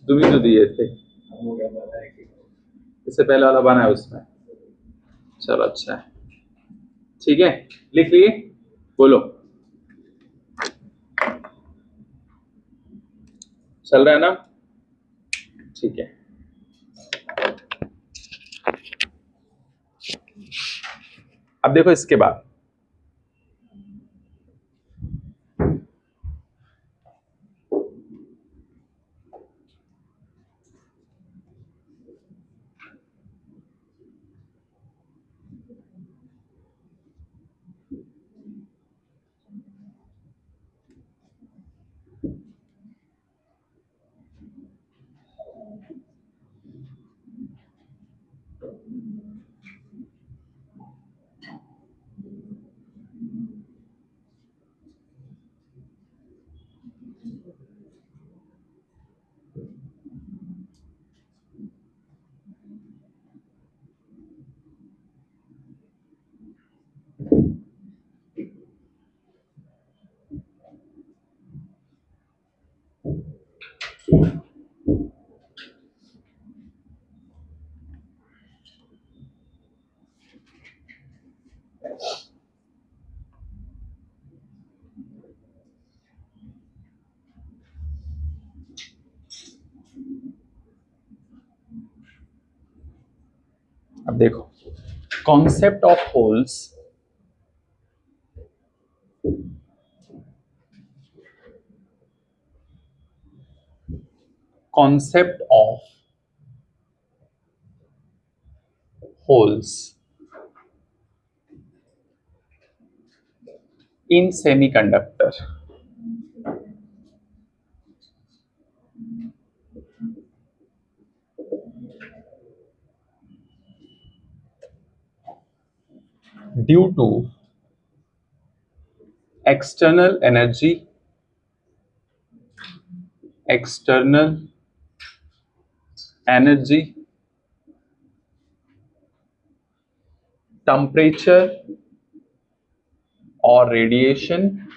तुम ही तो दिए थे, इससे पहले वाला बना है उसमें। चलो अच्छा है, ठीक है, लिख लिए, बोलो। चल रहा है ना? ठीक है। अब देखो इसके बाद, अब देखो, concept of holes, concept of holes in semiconductor. Due to external energy, external energy, temperature or radiation,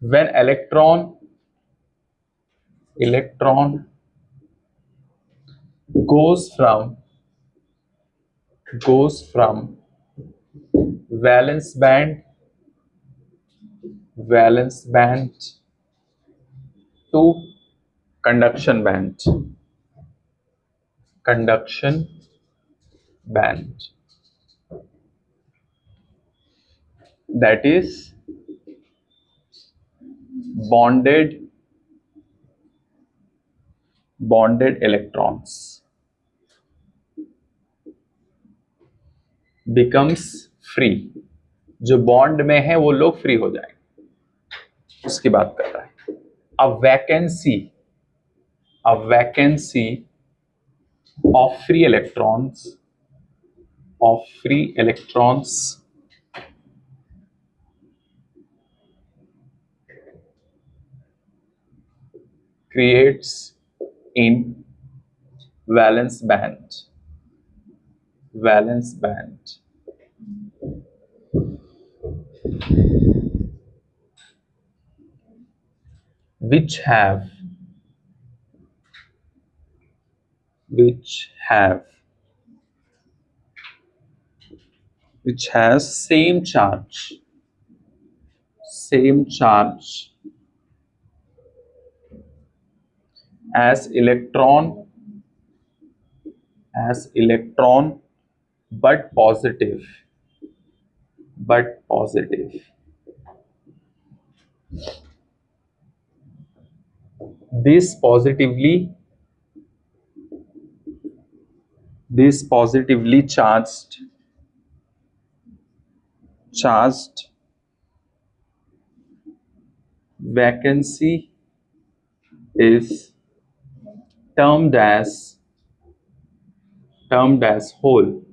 when electron goes from valence band to conduction band, conduction band, that is bonded electrons becomes free. जो bond में है वो लोग free हो जाएंगे, उसकी बात कर रहा है। a vacancy of free electrons creates in valence band which have which has same charge as electron but positive. This positively charged vacancy is termed as hole,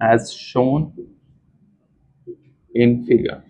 as shown in figure.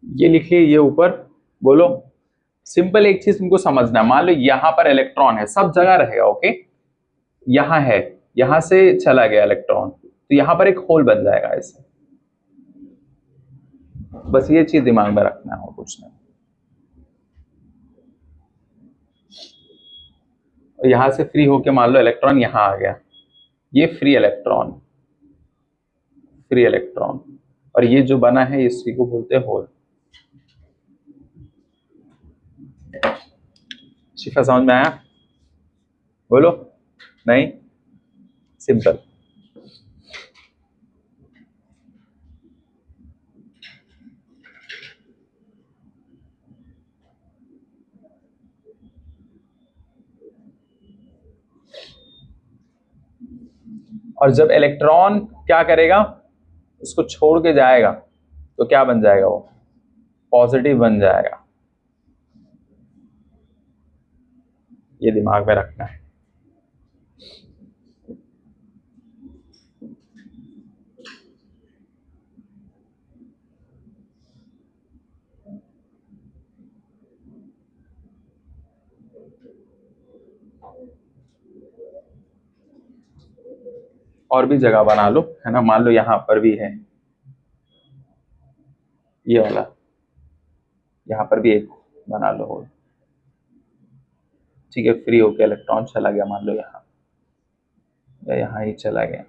ये लिखिए, ये ऊपर बोलो। Simple एक चीज तुमको समझना, मान लो यहां पर इलेक्ट्रॉन है, सब जगह रहेगा, ओके। यहां है, यहां से चला गया इलेक्ट्रॉन, तो यहां पर एक होल बन जाएगा ऐसे। बस ये चीज दिमाग में रखना है, कुछ नहीं। यहां से फ्री होके मान लो इलेक्ट्रॉन यहां आ गया, ये फ्री इलेक्ट्रॉन, फ्री इलेक्ट्रॉन, और ये जो बना है इसी को बोलते हैं होल। शिफा समझ में आया? बोलो। नहीं? सिंपल। और जब इलेक्ट्रॉन क्या करेगा, उसको छोड़ के जाएगा, तो क्या बन जाएगा वो? पॉजिटिव बन जाएगा। ये दिमाग में रखना है। और भी जगह बना लो, है ना। मान लो यहां पर भी है ये वाला, यहां पर भी एक बना लो होल। ठीक है, फ्री होके इलेक्ट्रॉन चला गया, मान लो यहाँ, या यहाँ ही चला गया।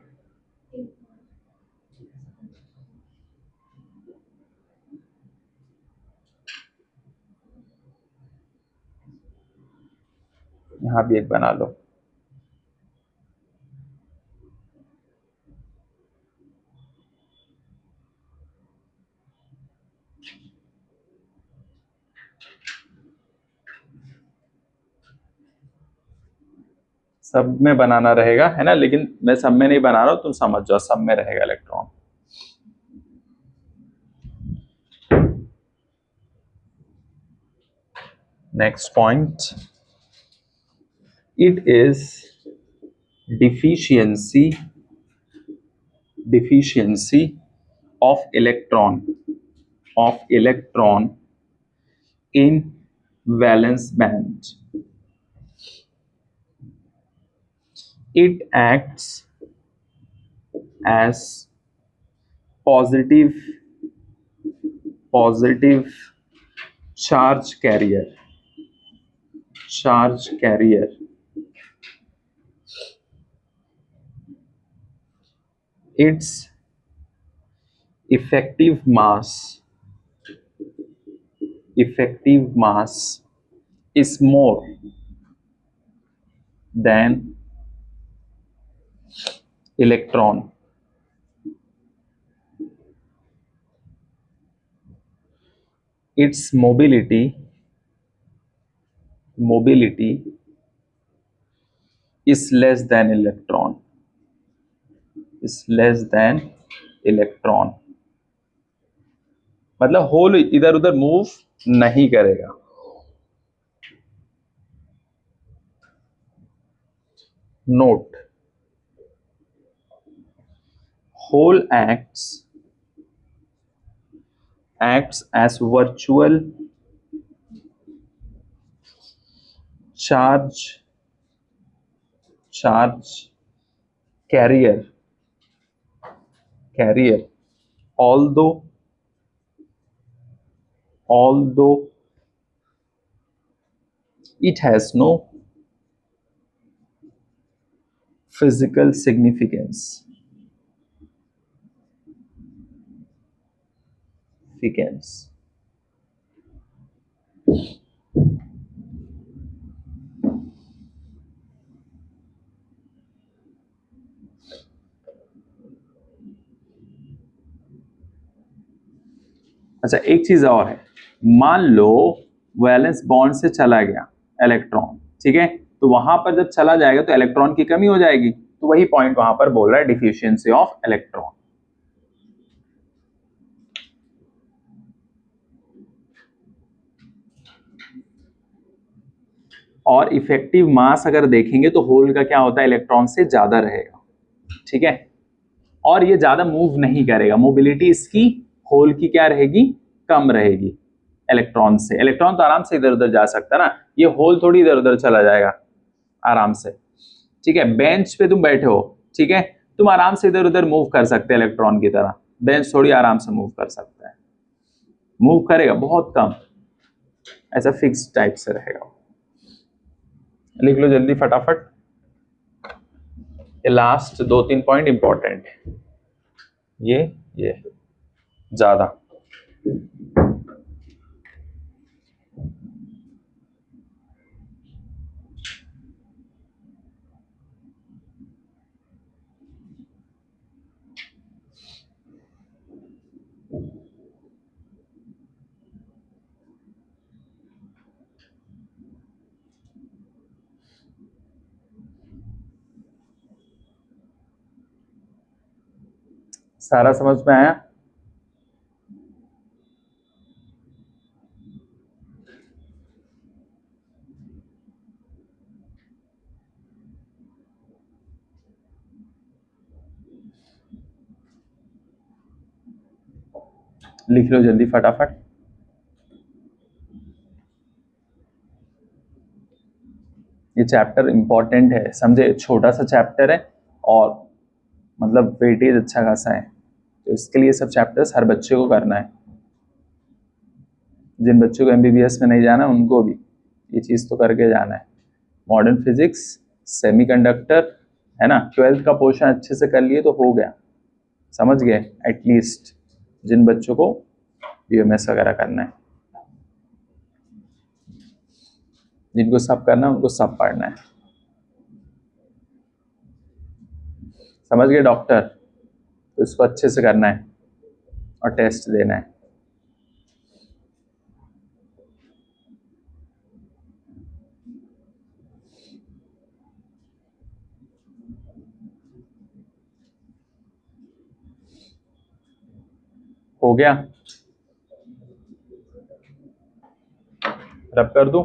यहाँ भी एक बना लो। सब में बनाना रहेगा, है ना, लेकिन मैं सब में नहीं बना रहा हूं, तुम समझ जाओ, सब में रहेगा electron. Next point, it is deficiency of electron in valence band. It acts as positive charge carrier. Its effective mass is more than electron. Its mobility is less than electron. मतलब होल इधर उधर move नहीं करेगा। Note, hole acts as virtual charge charge carrier although it has no physical significance अच्छा, एक चीज और है, मान लो वैलेंस बॉन्ड से चला गया इलेक्ट्रॉन, ठीक है, तो वहां पर जब चला जाएगा तो इलेक्ट्रॉन की कमी हो जाएगी, तो वही पॉइंट वहां पर बोल रहा है डिफिशियंसी ऑफ इलेक्ट्रॉन। और इफेक्टिव मास अगर देखेंगे तो होल का क्या होता है, इलेक्ट्रॉन से ज्यादा रहेगा, ठीक है, और ये ज्यादा मूव नहीं करेगा, मोबिलिटी इसकी होल की क्या रहेगी, कम रहेगी इलेक्ट्रॉन से। इलेक्ट्रॉन तो आराम से इधर उधर जा सकता है ना, ये होल थोड़ी इधर उधर चला जाएगा आराम से, ठीक है। बेंच पे तुम बैठे हो, ठीक है, तुम आराम से इधर उधर मूव कर सकते हैं इलेक्ट्रॉन की तरह, बेंच थोड़ी आराम से मूव कर सकता है, मूव करेगा बहुत कम, ऐसा फिक्स टाइप से रहेगा। लिख लो जल्दी फटाफट, ये लास्ट 2-3 पॉइंट इंपॉर्टेंट है, ये ज्यादा। सारा समझ में आया? लिख लो जल्दी फटाफट। ये चैप्टर इंपॉर्टेंट है, समझे, छोटा सा चैप्टर है और मतलब वेटेज अच्छा खासा है, तो इसके लिए सब चैप्टर्स हर बच्चे को करना है। जिन बच्चों को एमबीबीएस में नहीं जाना उनको भी ये चीज़ तो करके जाना है। मॉडर्न फिजिक्स, सेमीकंडक्टर, है ना, 12th का पोर्शन अच्छे से कर लिए तो हो गया, समझ गए एटलीस्ट, जिन बच्चों को बीएमएस वगैरह करना है, जिनको सब करना है उनको सब पढ़ना है, समझ गए डॉक्टर, तो इसको अच्छे से करना है और टेस्ट देना है। हो गया, रब कर दूं?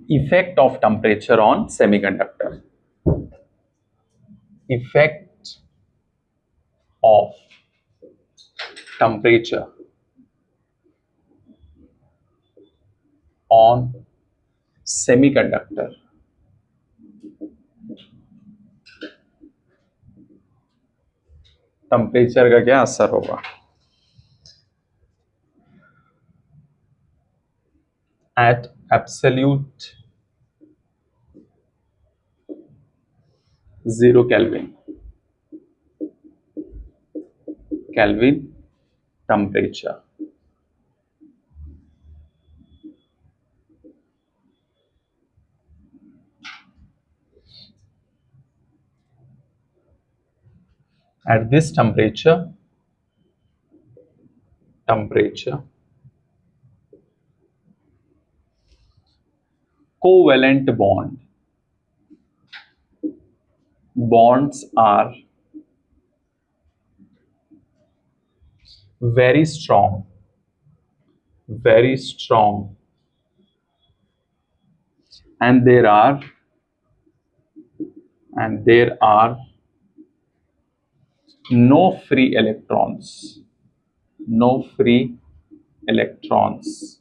Effect of temperature on semiconductor. Effect of temperature on semiconductor. Temperature का क्या असर होगा? At absolute 0 Kelvin. Kelvin temperature. At this temperature, covalent bonds are very strong, and there are no free electrons, no free electrons,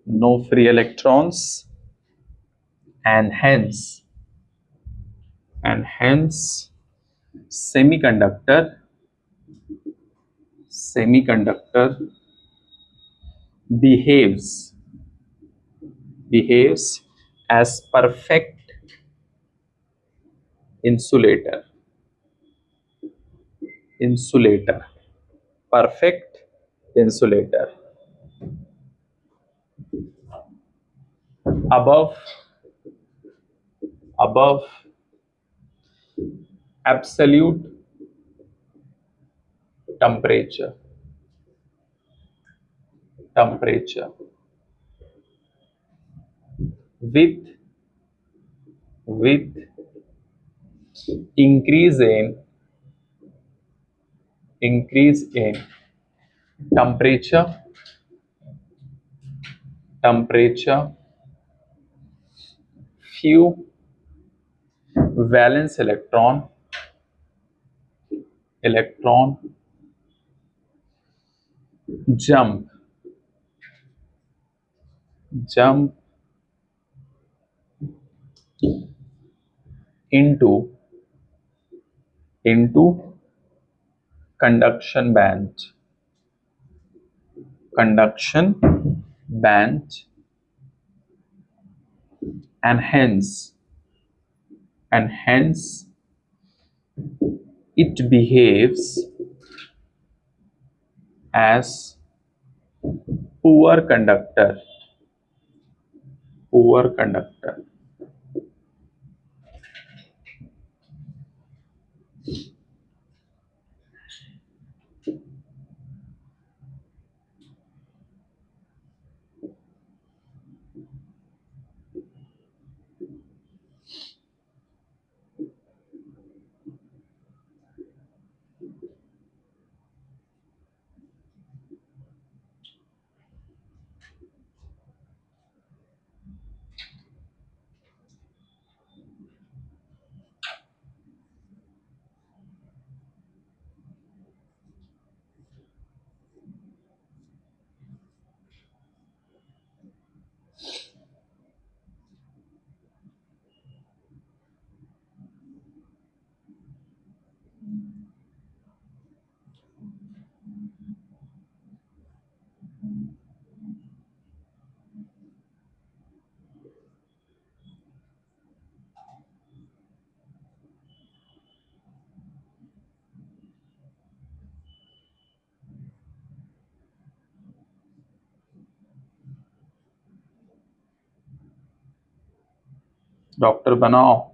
no free electrons, and hence semiconductor behaves as perfect insulator, perfect insulator. above above absolute temperature, with increase in temperature, few valence electron jump into conduction band, and hence it behaves as poor conductor. Doctor बनाओ।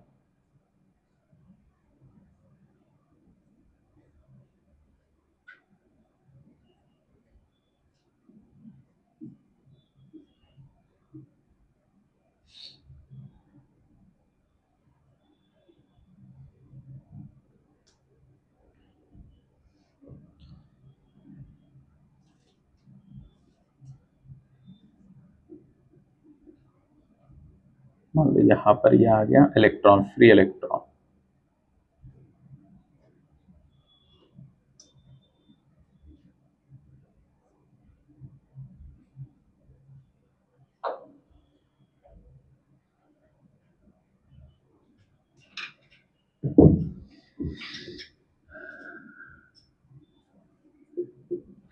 मान लो यहाँ पर यह आ गया electron, free electron.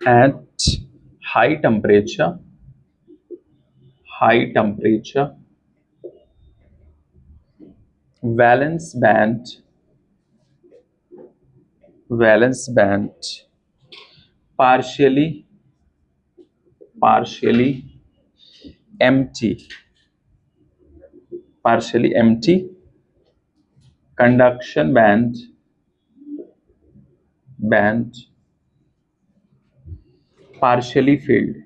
At high temperature, valence band partially empty, conduction band partially filled.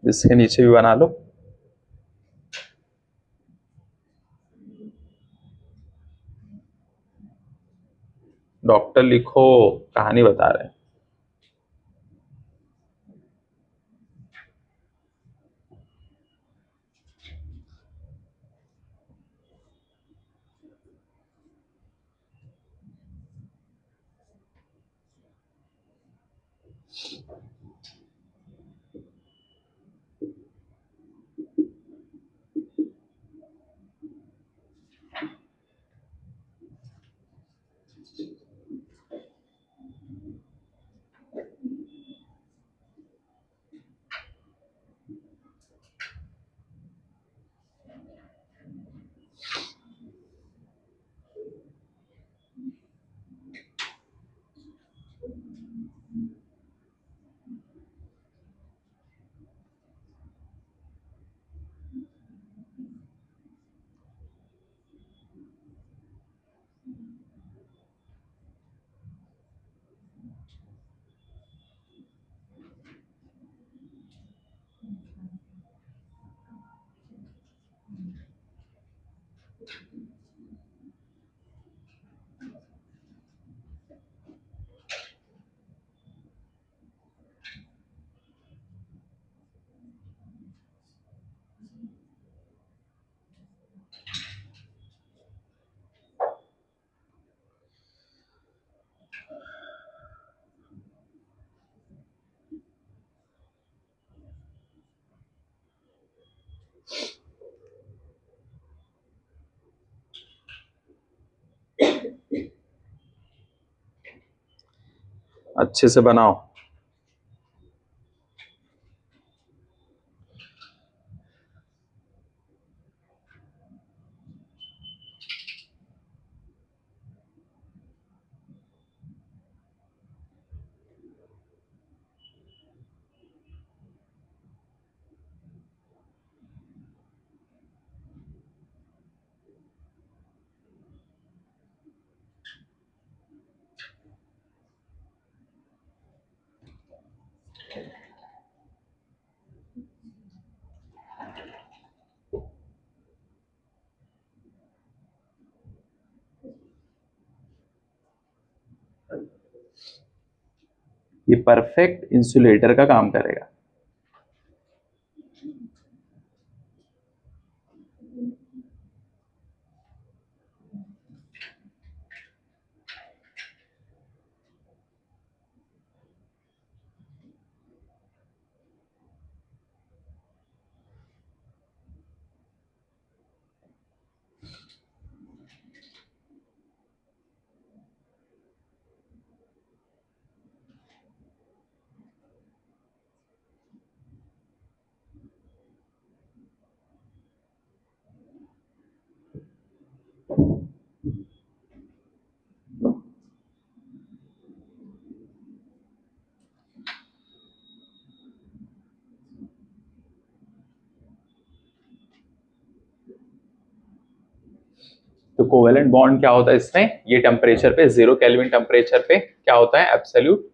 इसके नीचे भी बना लो। डॉक्टर लिखो, कहानी बता रहे हैं। अच्छे से बनाओ। ये परफेक्ट इंसुलेटर का काम करेगा। तो कोवेलेंट बॉन्ड क्या होता है इसमें, ये टेम्परेचर पे 0 केल्विन टेम्परेचर पे क्या होता है, एब्सोल्यूट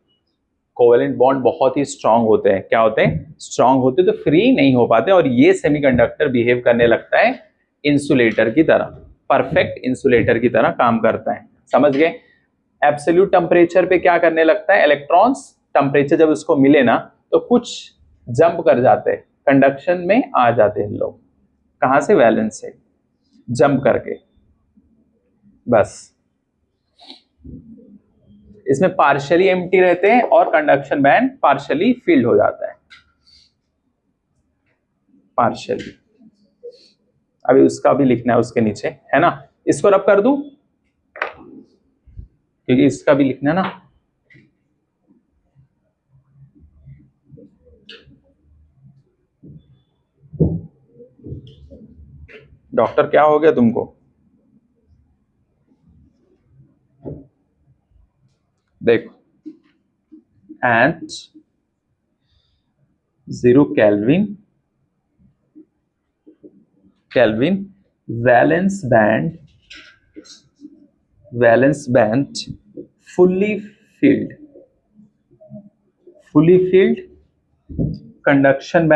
कोवेलेंट बॉन्ड बहुत ही स्ट्रांग होते हैं। क्या होते हैं, स्ट्रांग होते, तो फ्री नहीं हो पाते, और ये सेमीकंडक्टर बिहेव करने लगता है इंसुलेटर की तरह, परफेक्ट इंसुलेटर की तरह काम करता है। समझ गए। एब्सोल्यूट टेम्परेचर पे क्या करने लगता है, इलेक्ट्रॉन्स टेम्परेचर जब उसको मिले ना तो कुछ जंप कर जाते हैं, कंडक्शन में आ जाते हैं लोग। कहां से, वैलेंस से जंप करके। बस इसमें पार्शियली एम्प्टी रहते हैं और कंडक्शन बैंड पार्शियली फिल्ड हो जाता है, पार्शियली। अभी उसका भी लिखना है उसके नीचे, है ना। इसको रब कर दूं क्योंकि इसका भी लिखना है ना। डॉक्टर क्या हो गया तुमको? देखो, at 0 kelvin valence band fully filled conduction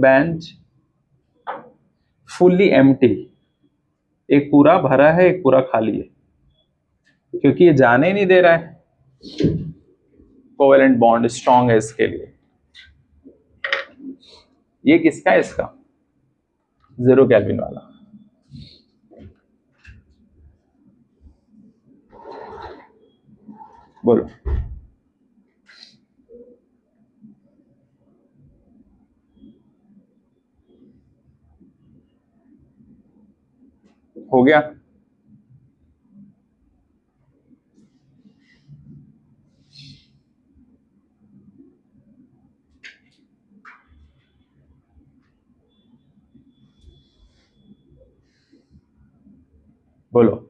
band fully empty, एक पूरा भरा है एक पूरा खाली है, क्योंकि ये जाने ही नहीं दे रहा है, कोवेलेंट बॉन्ड स्ट्रांग है इसके लिए। ये किसका है? इसका 0 केल्विन वाला। बोलो, हो गया? बोलो,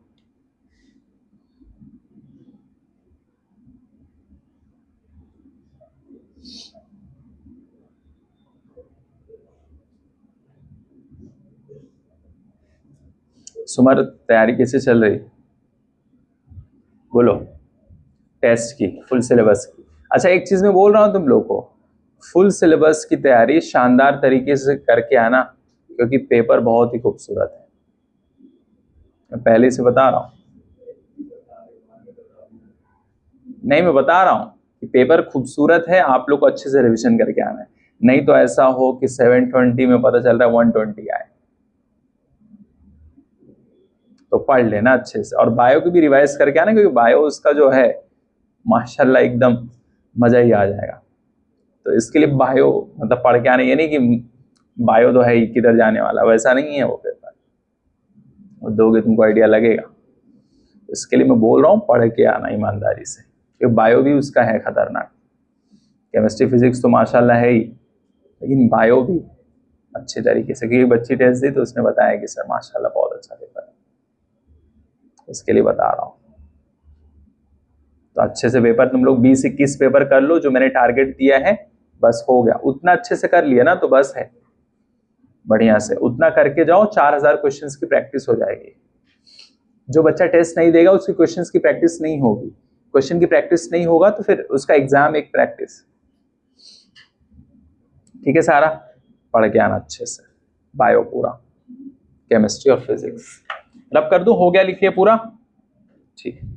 सुमर तैयारी कैसे चल रही? बोलो, टेस्ट की, फुल सिलेबस की। अच्छा, एक चीज मैं बोल रहा हूं तुम लोग को, फुल सिलेबस की तैयारी शानदार तरीके से करके आना, क्योंकि पेपर बहुत ही खूबसूरत है, मैं पहले से बता रहा हूं। नहीं, मैं बता रहा हूं कि पेपर खूबसूरत है, आप लोग को अच्छे से रिवीजन करके आना है, नहीं तो ऐसा हो कि 720 में पता चल रहा है 120 आए। तो पढ़ लेना अच्छे से, और बायो की भी रिवाइज करके आना, क्योंकि बायो उसका जो है माशाल्लाह एकदम मजा ही आ जाएगा। तो इसके लिए बायो मतलब पढ़ के आना, ये नहीं कि बायो तो है ही किधर जाने वाला, वैसा नहीं है वो पेपर, वो दोगे तुमको आइडिया लगेगा। इसके लिए मैं बोल रहा हूँ पढ़ के आना ईमानदारी से, क्योंकि बायो भी उसका है खतरनाक। केमिस्ट्री फिजिक्स तो माशाल्लाह है ही, लेकिन बायो भी अच्छे तरीके से, क्योंकि बच्ची टेस्ट दी तो उसने बताया कि सर माशाल्लाह बहुत अच्छा पेपर है, इसके लिए बता रहा हूँ। तो अच्छे से पेपर तुम लोग 20-21 पेपर कर लो, जो मैंने टारगेट दिया है, बस हो गया। उतना अच्छे से कर लिया ना तो बस है, बढ़िया से उतना करके जाओ, 4000 क्वेश्चंस की प्रैक्टिस हो जाएगी। जो बच्चा टेस्ट नहीं देगा उसकी क्वेश्चंस की प्रैक्टिस नहीं होगी, क्वेश्चन की प्रैक्टिस नहीं होगा तो फिर उसका एग्जाम एक प्रैक्टिस। ठीक है, सारा पढ़ के आना अच्छे से, बायो पूरा, केमिस्ट्री और फिजिक्स। रब कर दूं, हो गया? लिखिए पूरा, ठीक है।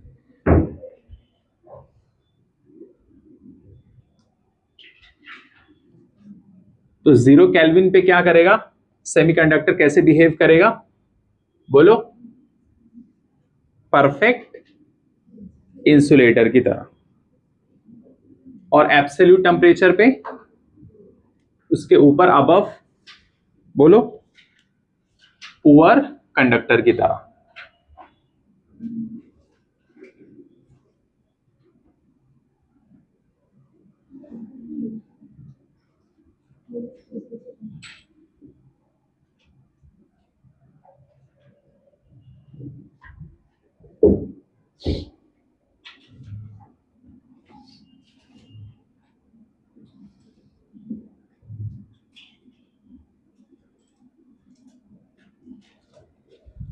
तो 0 केल्विन पे क्या करेगा? सेमीकंडक्टर कैसे बिहेव करेगा? बोलो, परफेक्ट इंसुलेटर की तरह। और एब्सोल्यूट टेम्परेचर पे उसके ऊपर अबव, बोलो, पुअर कंडक्टर की तरह।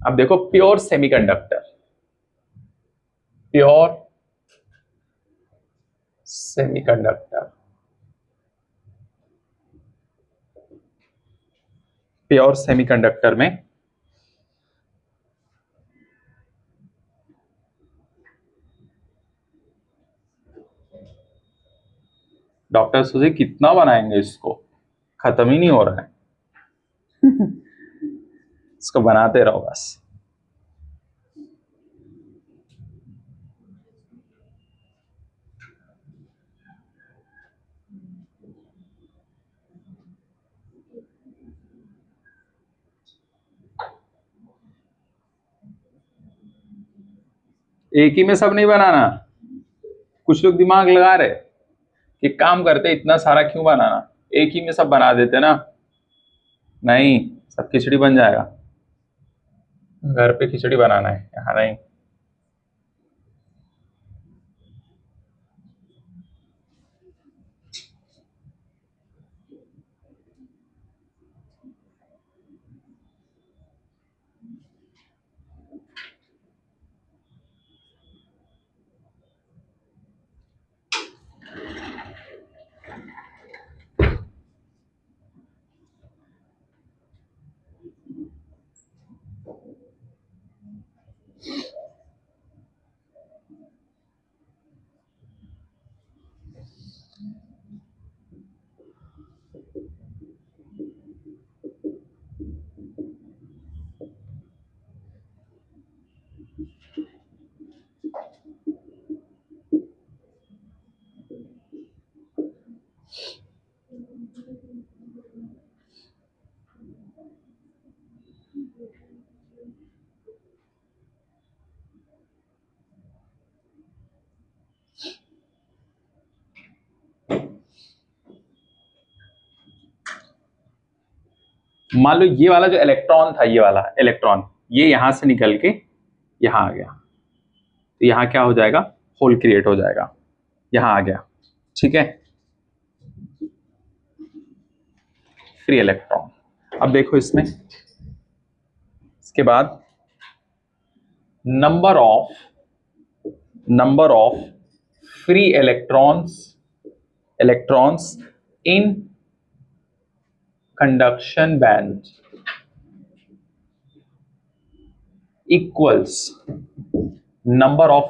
अब देखो, pure semiconductor, pure semiconductor, pure semiconductor में डॉक्टर सुजी कितना बनाएंगे इसको, खत्म ही नहीं हो रहा है। इसको बनाते रहो बस। एक ही में सब नहीं बनाना, कुछ लोग दिमाग लगा रहे कि काम करते इतना सारा क्यों बनाना, एक ही में सब बना देते ना। नहीं, सब खिचड़ी बन जाएगा, घर पे खिचड़ी बनाना है, यहाँ नहीं। मान लो ये वाला जो इलेक्ट्रॉन था, ये वाला इलेक्ट्रॉन, ये यहां से निकल के यहां आ गया, तो यहां क्या हो जाएगा, होल क्रिएट हो जाएगा, यहां आ गया, ठीक है, फ्री इलेक्ट्रॉन। अब देखो इसमें, इसके बाद number of free electrons in conduction band equals number of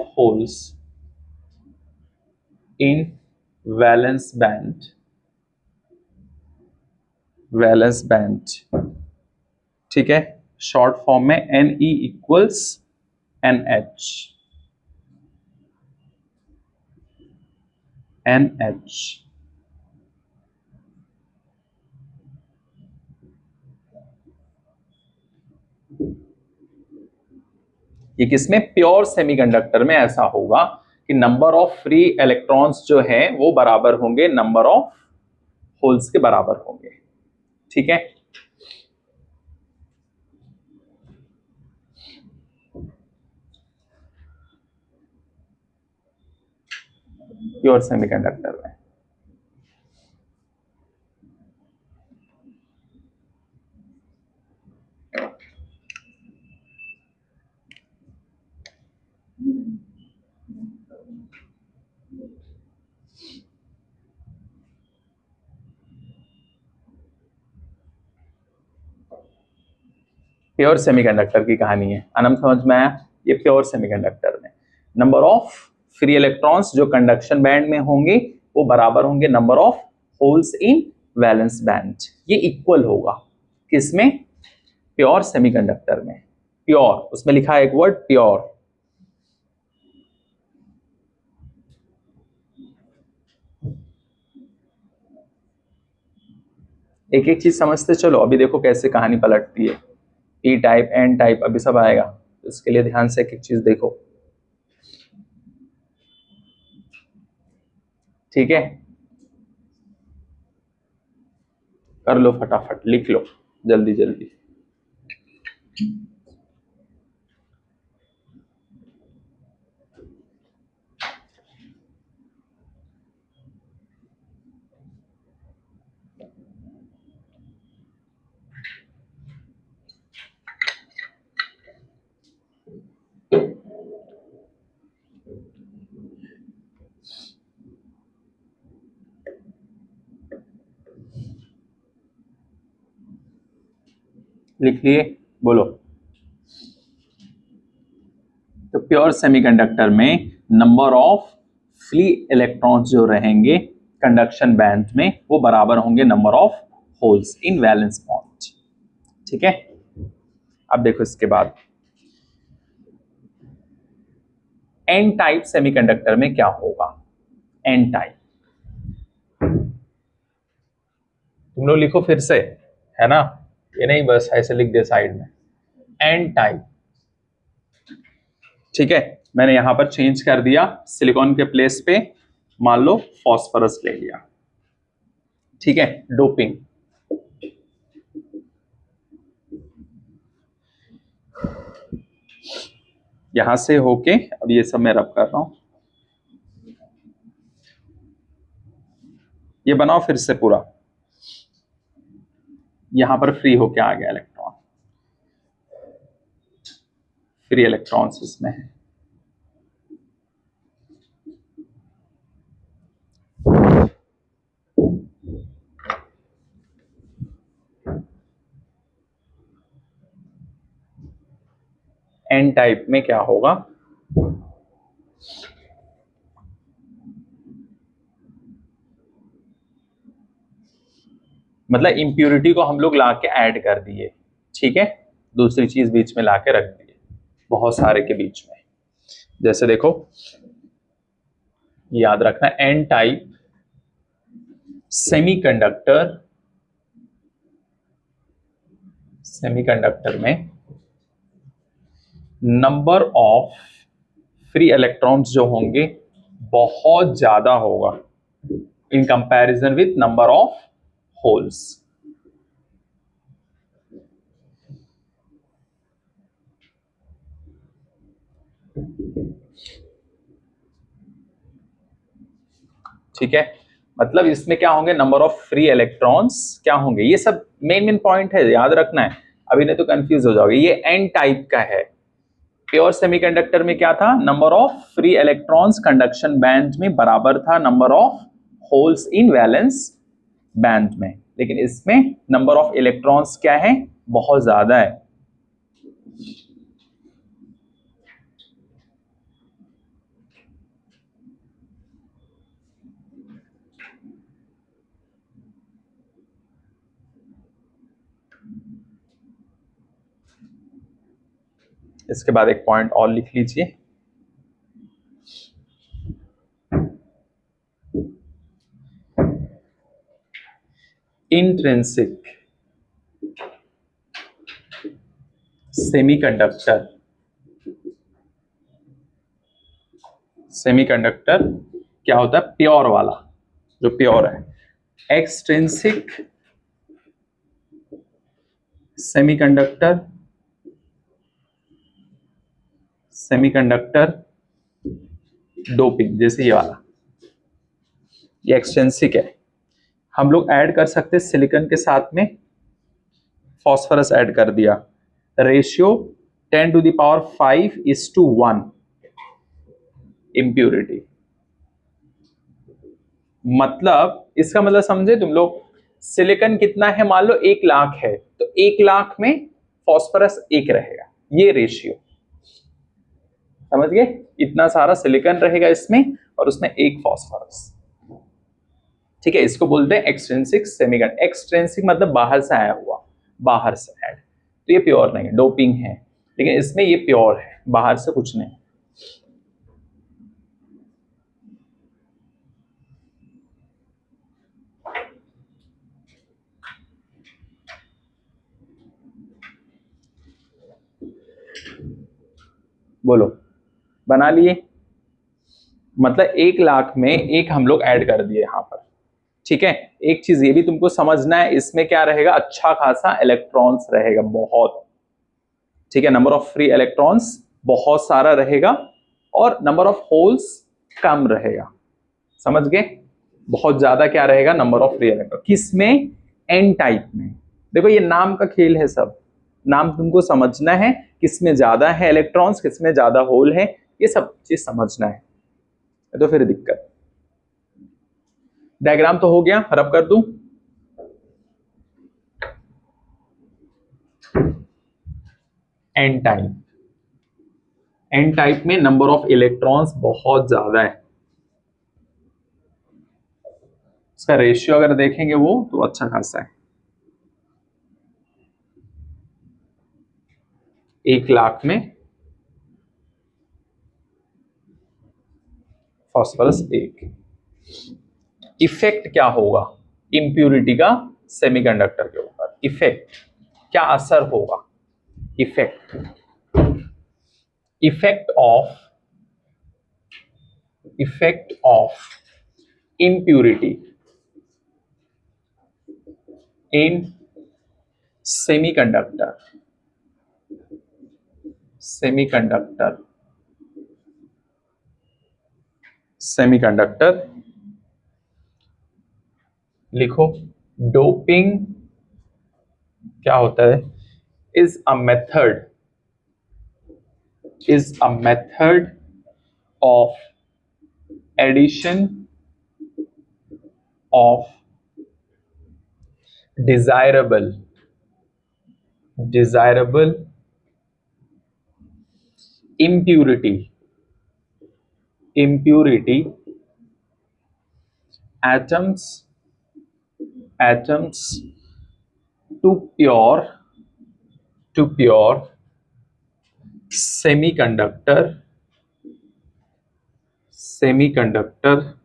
holes in valence band, ठीक है, शॉर्ट फॉर्म में Ne equals NH। ये किसमें, प्योर सेमीकंडक्टर में ऐसा होगा कि नंबर ऑफ फ्री इलेक्ट्रॉन्स जो है वो बराबर होंगे नंबर ऑफ होल्स के बराबर होंगे, ठीक है। प्योर सेमीकंडक्टर में प्योर सेमीकंडक्टर की कहानी है, आनंद समझ में आया। ये प्योर सेमीकंडक्टर में नंबर ऑफ फ्री इलेक्ट्रॉन्स जो कंडक्शन बैंड में होंगे वो बराबर होंगे number of holes in valence band, ये इक्वल होगा किसमें, प्योर सेमीकंडक्टर में। प्योर, उसमें लिखा है एक वर्ड प्योर, एक एक चीज समझते चलो, अभी देखो कैसे कहानी पलटती है। पी टाइप, एन टाइप, अभी सब आएगा, तो इसके लिए ध्यान से एक एक चीज देखो, ठीक है। कर लो फटाफट, लिख लो जल्दी जल्दी। लिख लिए, बोलो। तो प्योर सेमीकंडक्टर में नंबर ऑफ फ्री इलेक्ट्रॉन्स जो रहेंगे कंडक्शन बैंड में वो बराबर होंगे number of holes in valence bond, ठीक है। अब देखो इसके बाद एन टाइप सेमीकंडक्टर में क्या होगा। एन टाइप तुम लोग लिखो फिर से, है ना, ये नहीं बस ऐसे लिख दे साइड में। एन टाइप, ठीक है, मैंने यहां पर चेंज कर दिया, सिलिकॉन के प्लेस पे मान लो फॉस्फोरस ले लिया, ठीक है, डोपिंग। यहां से होके अब ये सब मैं रब कर रहा हूं, ये बनाओ फिर से पूरा, यहां पर फ्री होके आ गया इलेक्ट्रॉन, फ्री इलेक्ट्रॉन्स इसमें है। एन टाइप में क्या होगा, मतलब इंप्यूरिटी को हम लोग लाके ऐड कर दिए, ठीक है, दूसरी चीज बीच में लाके रख दिए, बहुत सारे के बीच में। जैसे देखो, याद रखना, एन टाइप सेमीकंडक्टर, सेमीकंडक्टर में नंबर ऑफ फ्री इलेक्ट्रॉन्स जो होंगे बहुत ज्यादा होगा in comparison with number of holes. ठीक है, मतलब इसमें क्या होंगे, नंबर ऑफ फ्री इलेक्ट्रॉन्स क्या होंगे, ये सब मेन पॉइंट है, याद रखना है, अभी नहीं तो कंफ्यूज हो जाओगे। ये एन टाइप का है, प्योर सेमीकंडक्टर में क्या था, number of free electrons conduction band में बराबर था number of holes in valence band में, लेकिन इसमें नंबर ऑफ इलेक्ट्रॉन्स क्या है, बहुत ज्यादा है। इसके बाद एक पॉइंट और लिख लीजिए, इंट्रिंसिक सेमीकंडक्टर, सेमीकंडक्टर क्या होता है, प्योर वाला, जो प्योर है। एक्सट्रिंसिक सेमीकंडक्टर, सेमीकंडक्टर डोपिंग, जैसे ये वाला, ये एक्सट्रिंसिक है। हम लोग ऐड कर सकते हैं सिलिकॉन के साथ में फॉस्फोरस ऐड कर दिया, रेशियो 10⁵ इंप्यूरिटी। मतलब इसका मतलब समझे तुम लोग, सिलिकॉन कितना है, मान लो 1,00,000 है, तो 1,00,000 में फॉस्फोरस 1 रहेगा, ये रेशियो, समझ गए, इतना सारा सिलिकॉन रहेगा इसमें और उसमें 1 फॉस्फोरस। ठीक है, इसको बोलते हैं एक्सट्रिंसिक सेमीकंडक्टर। एक्सट्रिंसिक मतलब बाहर से आया हुआ, बाहर से ऐड, तो ये प्योर नहीं है, डोपिंग है, लेकिन इसमें ये प्योर है, बाहर से कुछ नहीं। बोलो, बना लिए, मतलब 1,00,000 में एक हम लोग ऐड कर दिए यहां पर। ठीक है, एक चीज ये भी तुमको समझना है, इसमें क्या रहेगा, अच्छा खासा इलेक्ट्रॉन्स रहेगा, बहुत, ठीक है, नंबर ऑफ फ्री इलेक्ट्रॉन्स बहुत सारा रहेगा और नंबर ऑफ होल्स कम रहेगा, समझ गए, बहुत ज्यादा क्या रहेगा, नंबर ऑफ फ्री इलेक्ट्रॉन, किसमें, एन टाइप में। देखो ये नाम का खेल है, सब नाम तुमको समझना है, किसमें ज्यादा है इलेक्ट्रॉन्स, किसमें ज्यादा होल है, ये सब चीज समझना है, तो फिर दिक्कत। डायग्राम तो हो गया, रब कर दूं, एन टाइप, एन टाइप में नंबर ऑफ इलेक्ट्रॉन्स बहुत ज्यादा है, इसका रेशियो अगर देखेंगे वो तो अच्छा खासा है, 1,00,000 में फॉस्फोरस 1। इफेक्ट क्या होगा इंप्यूरिटी का सेमीकंडक्टर के ऊपर, इफेक्ट क्या असर होगा, effect, effect of impurity, in semiconductor semiconductor लिखो डोपिंग क्या होता है is a method of addition of desirable impurity atoms to pure semiconductor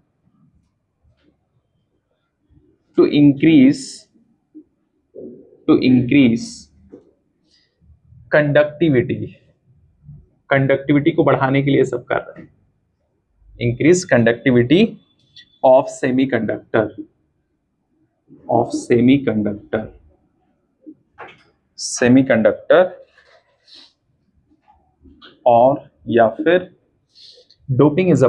to increase conductivity को बढ़ाने के लिए सब कर रहे हैं इंक्रीज कंडक्टिविटी ऑफ सेमीकंडक्टर और या फिर doping is a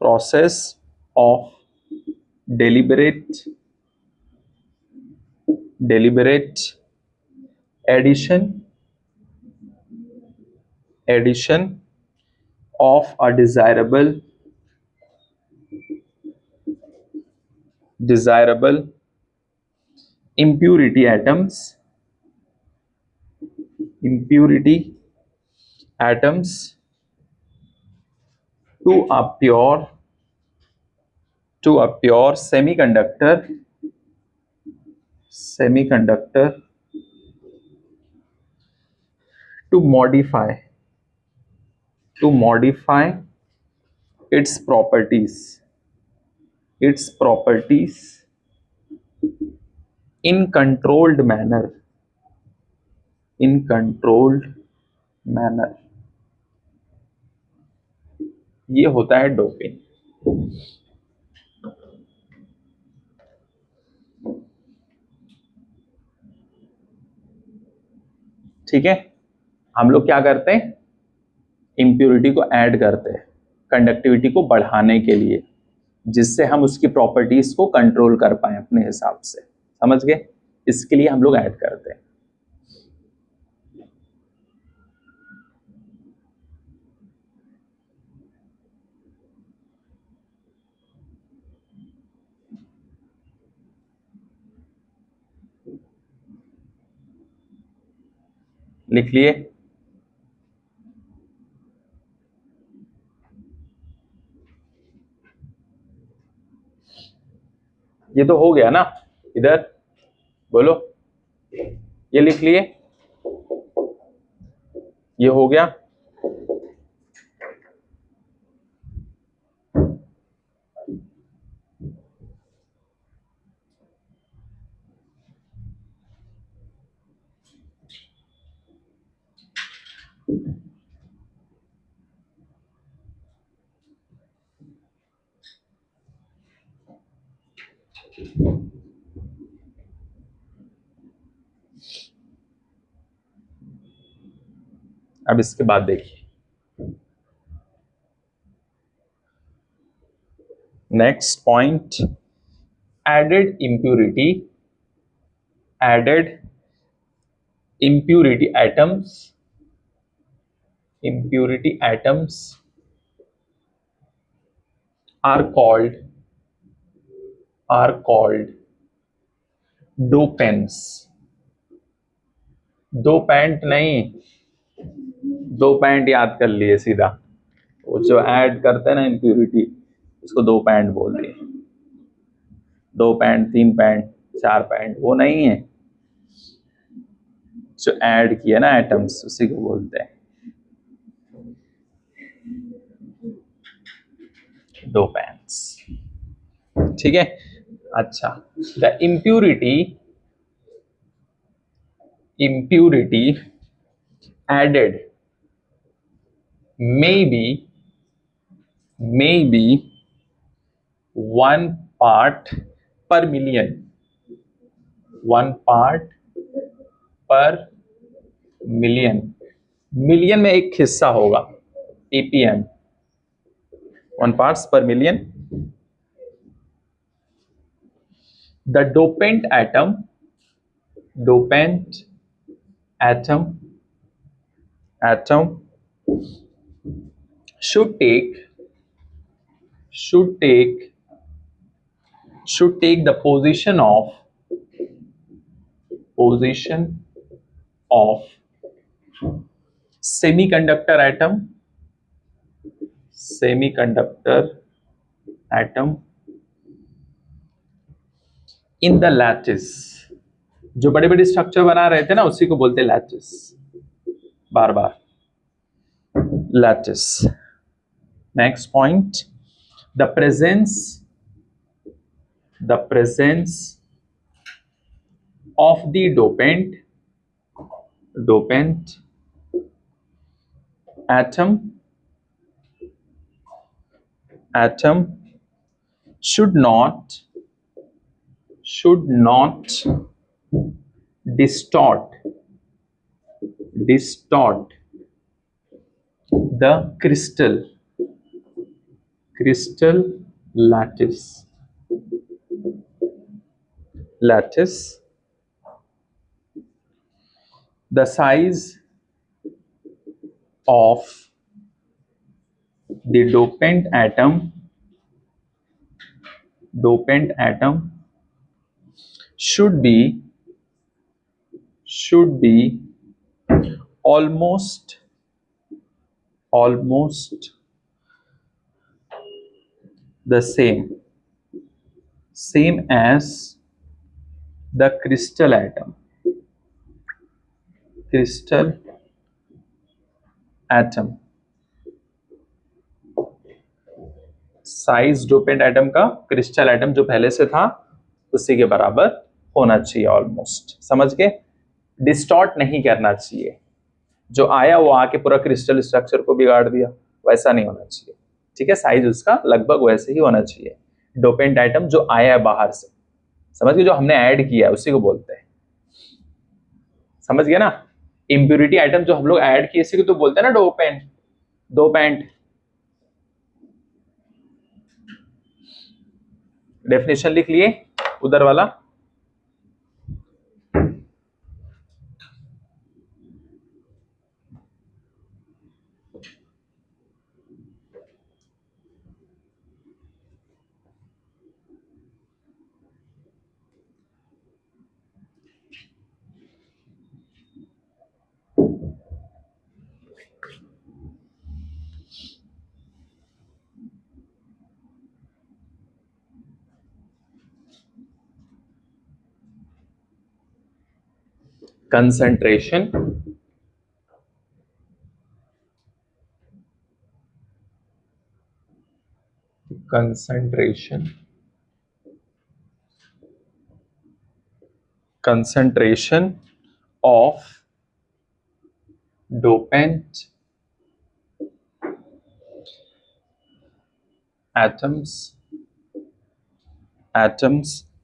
process of deliberate addition of a desirable impurity atoms to a pure semiconductor to modify its properties in controlled manner ये होता है डोपिंग ठीक है हम लोग क्या करते हैं इम्प्योरिटी को ऐड करते हैं कंडक्टिविटी को बढ़ाने के लिए जिससे हम उसकी प्रॉपर्टीज को कंट्रोल कर पाए अपने हिसाब से समझ गए इसके लिए हम लोग ऐड करते हैं लिख लिए ये तो हो गया ना इधर बोलो ये लिख लिए ये हो गया अब इसके बाद देखिए next point added impurity atoms are called dopants दो पैंट नहीं दो पैंट याद कर लिए सीधा वो जो ऐड करते हैं ना इम्प्यूरिटी उसको दो पैंट बोल दिए दो पैंट तीन पैंट चार पैंट वो नहीं है जो ऐड किया ना एटम्स उसी को बोलते हैं दो पैंट्स ठीक है अच्छा the impurity added may be 1 part पर मिलियन, 1 पार्ट पर मिलियन, मिलियन में एक हिस्सा होगा, ppm, 1 parts per million. The dopant atom should take the position of semiconductor atom in the lattice. जो बड़े बड़े स्ट्रक्चर बना रहे थे ना, उसी को बोलते lattice, bar bar lattice. Next point, the presence of the dopant atom should not distort the crystal lattice. The size of the dopant atom should be almost the same as the crystal atom. Size dopant atom का crystal atom जो पहले से था उसी के बराबर होना चाहिए ऑलमोस्ट. समझ गए? डिस्टॉर्ट नहीं करना चाहिए. जो आया वो आके पूरा क्रिस्टल स्ट्रक्चर को बिगाड़ दिया, वैसा नहीं होना चाहिए. ठीक है, साइज उसका लगभग वैसे ही होना चाहिए. डोपेंट आइटम जो आया है बाहर से, समझ गए, जो हमने ऐड किया है उसी को बोलते हैं. समझ गए ना? इम्प्यूरिटी आइटम जो हम लोग ऐड किए इसी को तो बोलते हैं ना डोपेंट. डेफिनेशन लिख लिए उधर वाला. concentration of dopant atoms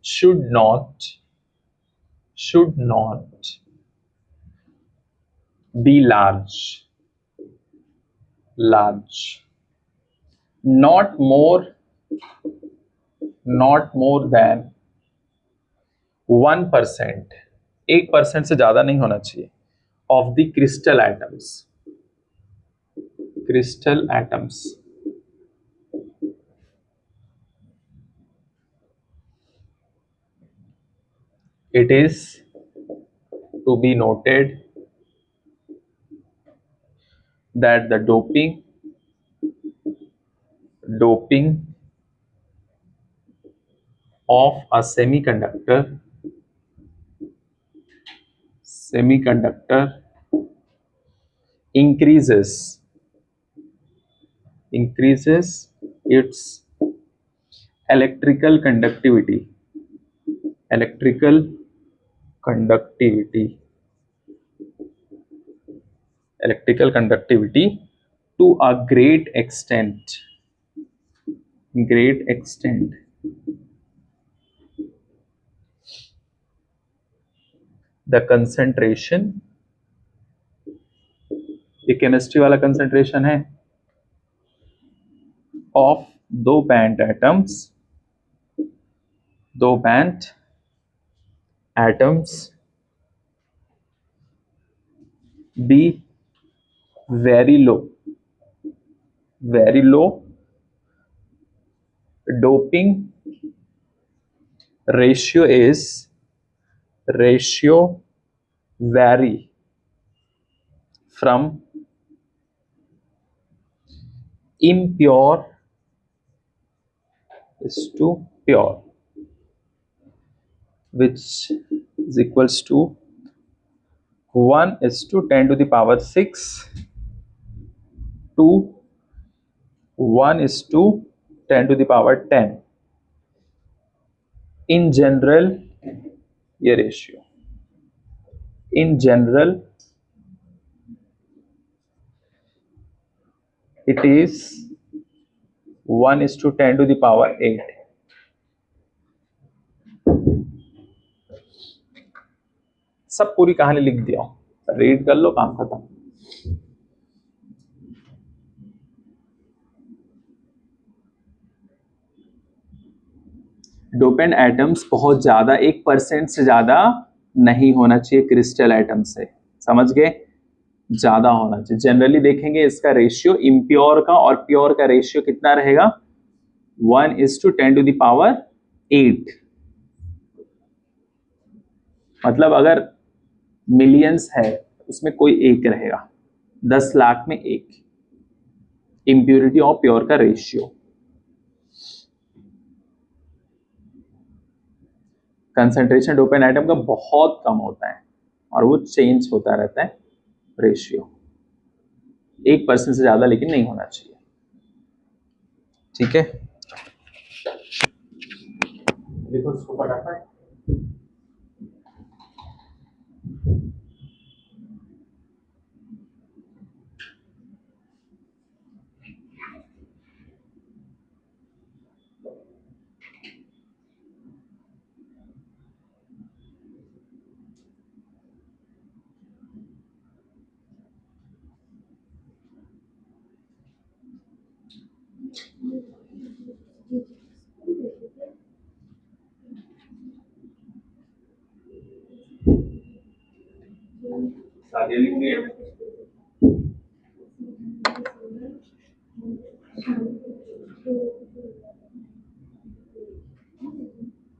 should not be large, not more than 1%, 1% से ज्यादा नहीं होना चाहिए, of the crystal atoms. It is to be noted that the doping of a semiconductor increases its electrical conductivity to a great extent great extent. The concentration, ये chemistry वाला concentration है, of dopant atoms, dopant atoms be very low, very low. Doping ratio vary from impure is to pure, which is equals to 1 is to 10 to the power 6 to 1 is to 10 to the power 10. In general, ये ratio in general it is 1 is to 10 to the power 8. सब पूरी कहानी लिख दिया, read कर लो, काम खत्म. Dopant atoms बहुत ज्यादा 1% से ज्यादा नहीं होना चाहिए क्रिस्टल एटम से, समझ गए, ज्यादा होना चाहिए. जनरली देखेंगे इसका रेशियो इम्प्योर का और प्योर का रेशियो कितना रहेगा, 1 is to 10 to the power 8. मतलब अगर मिलियंस है उसमें कोई एक रहेगा, 10 लाख में एक. इम्प्योरिटी और प्योर का रेशियो. कंसंट्रेशन डोपेन एटम का बहुत कम होता है और वो चेंज होता रहता है रेशियो, 1% से ज्यादा लेकिन नहीं होना चाहिए. ठीक है, देखो इसको फटाफट.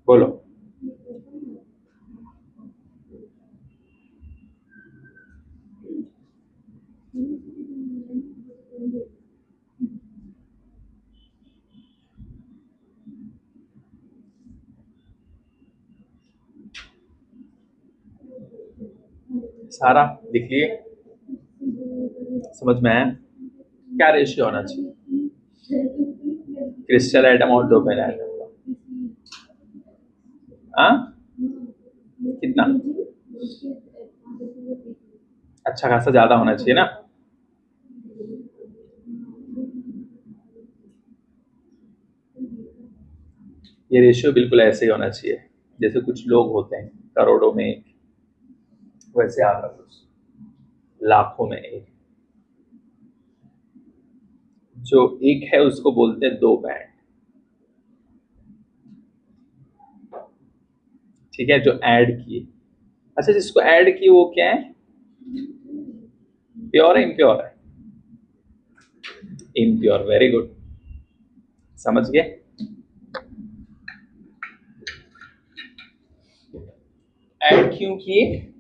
बोलो. सारा लिख लिए, समझ में आया क्या रेशियो होना चाहिए क्रिस्टल एटम और डोपेन एटम का? कितना? अच्छा खासा ज्यादा होना चाहिए ना. ये रेशियो बिल्कुल ऐसे ही होना चाहिए जैसे कुछ लोग होते हैं करोड़ों में एक, वैसे आपका कुछ लाखों में एक. जो एक है उसको बोलते हैं दो बैंड. ठीक है, जो ऐड किए. अच्छा, जिसको ऐड किए वो क्या है, प्योर है इम्प्योर है? इम्प्योर. वेरी गुड, समझ गए. ऐड क्यों किए?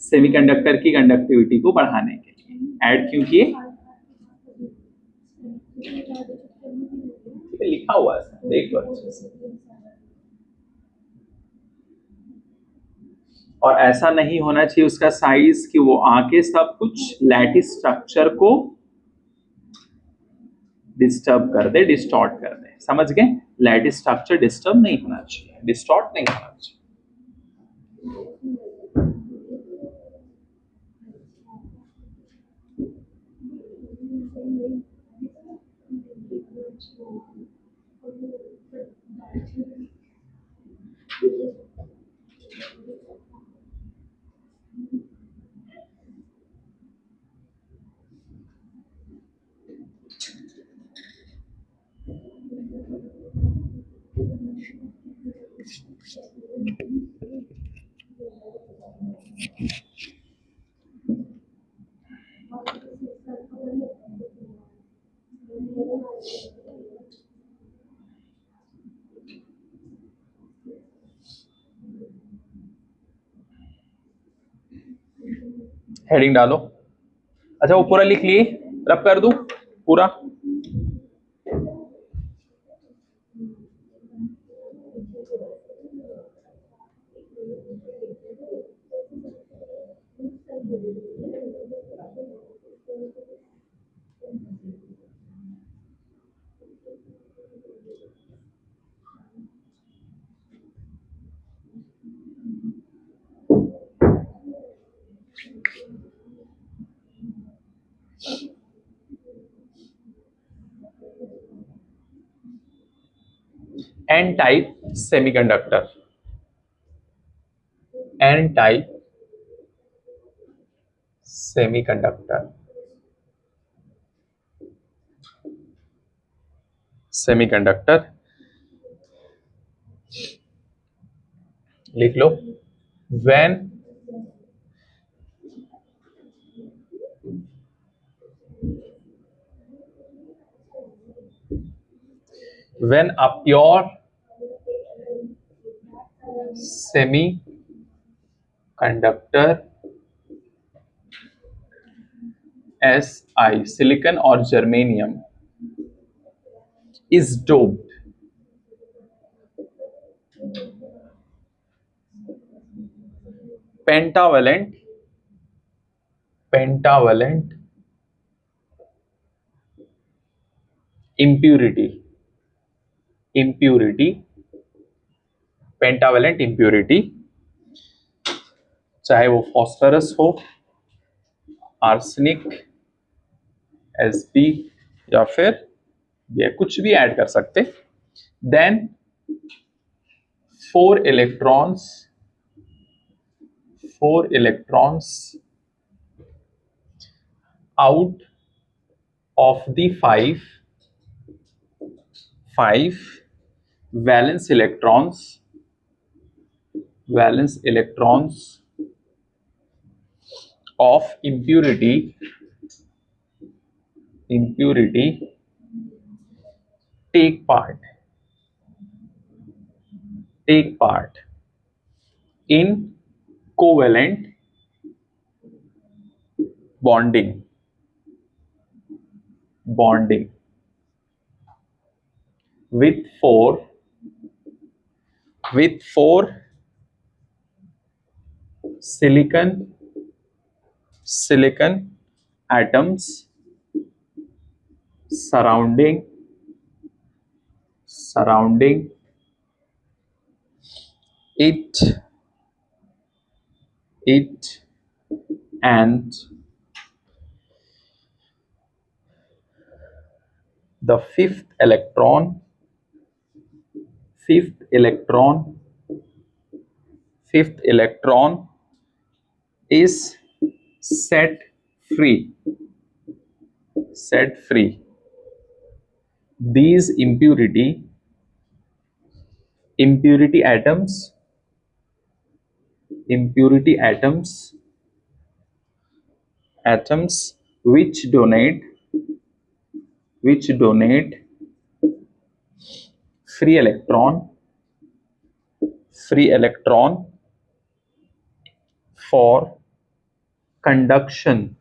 सेमीकंडक्टर की कंडक्टिविटी को बढ़ाने के लिए ऐड क्यों किए? लिखा हुआ है, देख लो अच्छे से. और ऐसा नहीं होना चाहिए उसका साइज कि वो आके सब कुछ लैटिस स्ट्रक्चर को डिस्टर्ब कर दे, डिस्टॉर्ट कर दे. समझ गए, लैटिस स्ट्रक्चर डिस्टर्ब नहीं होना चाहिए, डिस्टॉर्ट नहीं होना चाहिए. हेडिंग डालो। अच्छा वो पूरा लिख लिए, रब कर दूं पूरा। N type semiconductor, N type semiconductor, semiconductor लिख लो। When when a pure semiconductor Si, silicon or germanium, is doped pentavalent impurity, pentavalent impurity, चाहे वो फॉस्फोरस हो, आर्सेनिक, एसबी या फिर ये कुछ भी ऐड कर सकते, then 4 electrons out of the 5 valence electrons of impurity take part in covalent bonding with four silicon atoms surrounding it, and the fifth electron is set free. These impurity atoms which donate free electron for conduction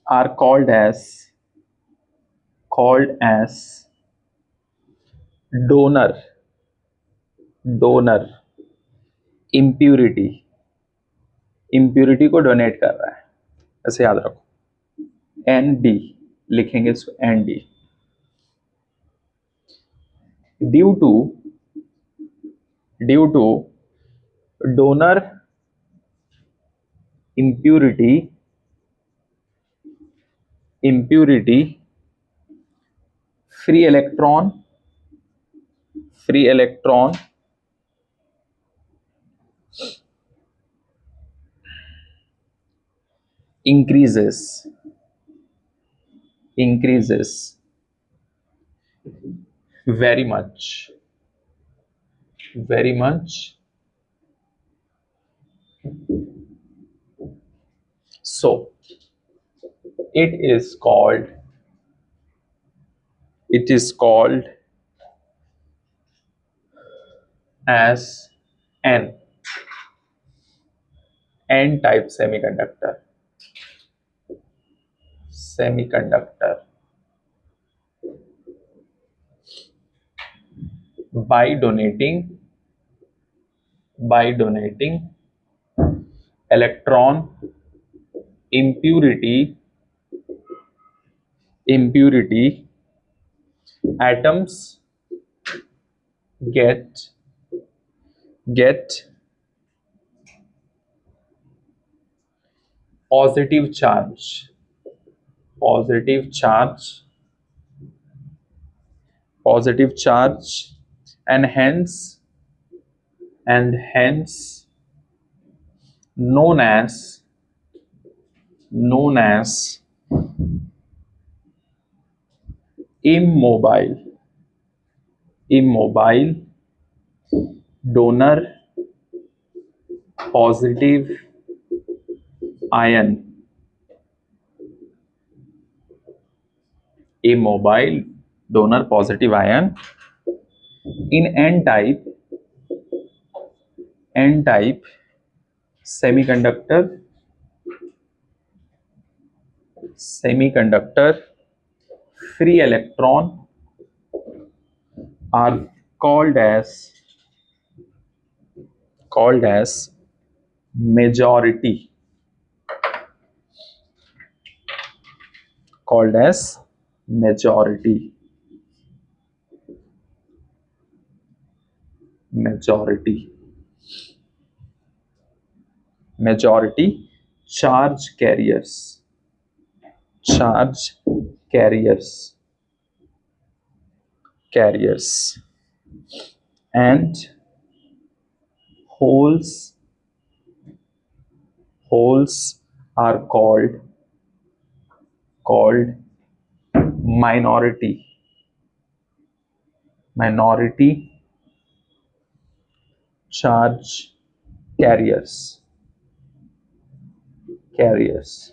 are called as donor impurity को donate कर रहा है, ऐसे याद रखो। N D लिखेंगे इसको, N D, due to donor impurity impurity, free electron, free electron increases, increases very much, very much. So it is called, it is called as an N type semiconductor, semiconductor. By donating, by donating electron impurity, impurity, atoms get, get positive charge, positive charge, positive charge, and hence, and hence known as, known as immobile, immobile donor positive ion, immobile donor positive ion in N type, N type semiconductor, semiconductor. Free electron are called as, called as majority, called as majority, majority, majority charge carriers, charge carriers, carriers, and holes, holes are called, called minority, minority charge carriers, carriers.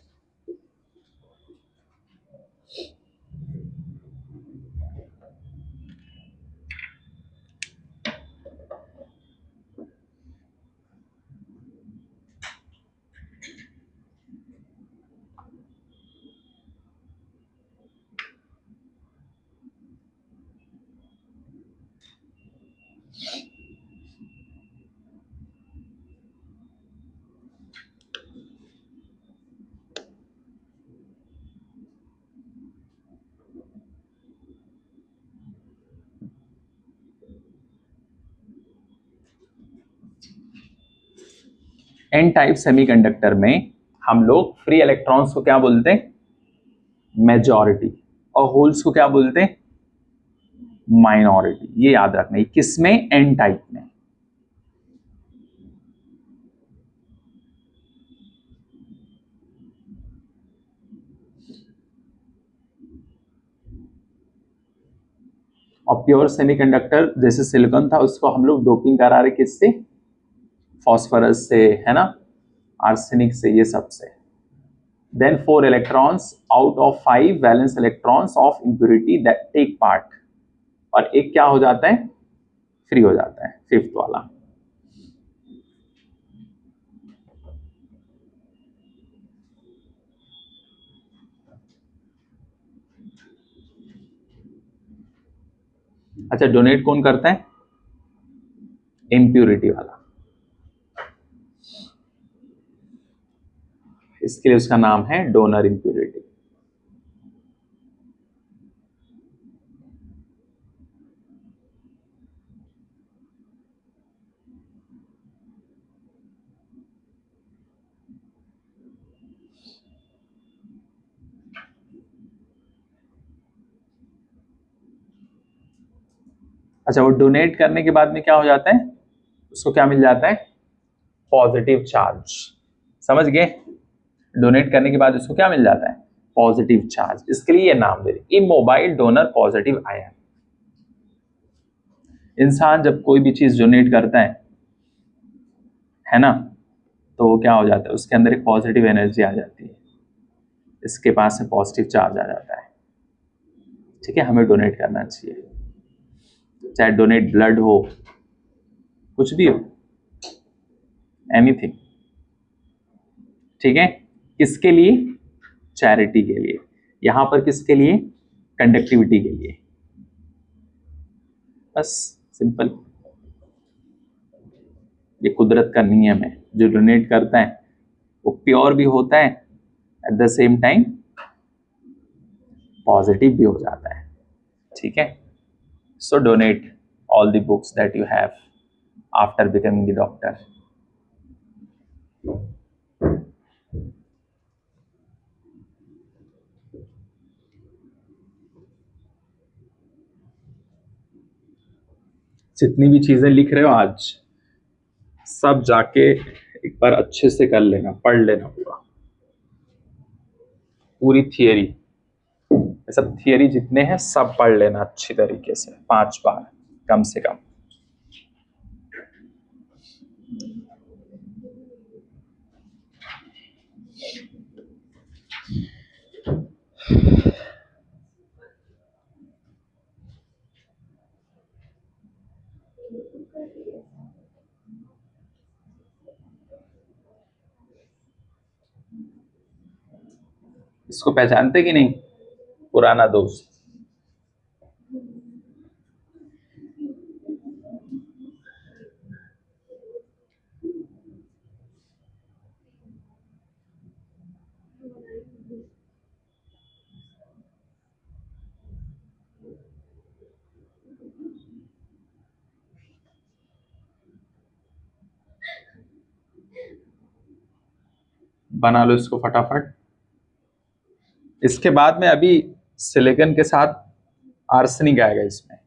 N type semiconductor में हम लोग free electrons को क्या बोलते हैं, majority, और holes को क्या बोलते हैं, माइनॉरिटी। ये याद रखना है, किसमें, एन टाइप में। और प्योर सेमीकंडक्टर जैसे सिलिकॉन था, उसको हम लोग डोपिंग करा रहे किससे, फॉस्फोरस से, है ना, आर्सेनिक से, ये सब से। Then 4 electrons out of 5 valence electrons of impurity that take part, और एक क्या हो जाता है, फ्री हो जाता है, फिफ्थ वाला। अच्छा, डोनेट कौन करता है, इंप्योरिटी वाला, इसके लिए उसका नाम है डोनर इंप्योरिटी। अच्छा, वो डोनेट करने के बाद में क्या हो जाता है, उसको क्या मिल जाता है, पॉजिटिव चार्ज। समझ गए, डोनेट करने के बाद उसको क्या मिल जाता है, पॉजिटिव चार्ज। इसके लिए ये नाम दे रहे, इमोबाइल डोनर पॉजिटिव आयन। इंसान जब कोई भी चीज डोनेट करता है ना, तो वो क्या हो जाता है, उसके अंदर एक पॉजिटिव एनर्जी आ जाती है, इसके पास में पॉजिटिव चार्ज आ जाता है। ठीक है, हमें डोनेट करना चाहिए, चाहे डोनेट ब्लड हो, कुछ भी हो, एनीथिंग। ठीक है, किसके लिए, चैरिटी के लिए। यहां पर किसके लिए, कंडक्टिविटी के लिए। बस, सिंपल। ये कुदरत का नियम है, जो डोनेट करता है वो प्योर भी होता है, at the same time positive भी हो जाता है। ठीक है, सो donate all the books that you have after becoming the doctor. जितनी भी चीजें लिख रहे हो आज, सब जाके एक बार अच्छे से कर लेना, पढ़ लेना पूरा, पूरी थियरी, सब थियरी जितने हैं सब पढ़ लेना अच्छी तरीके से, 5 बार कम से कम। इसको पहचानते कि नहीं, पुराना दोस्त। बना लो इसको फटाफट। इसके बाद में अभी सिलिकॉन के साथ आर्सेनिक आएगा इसमें।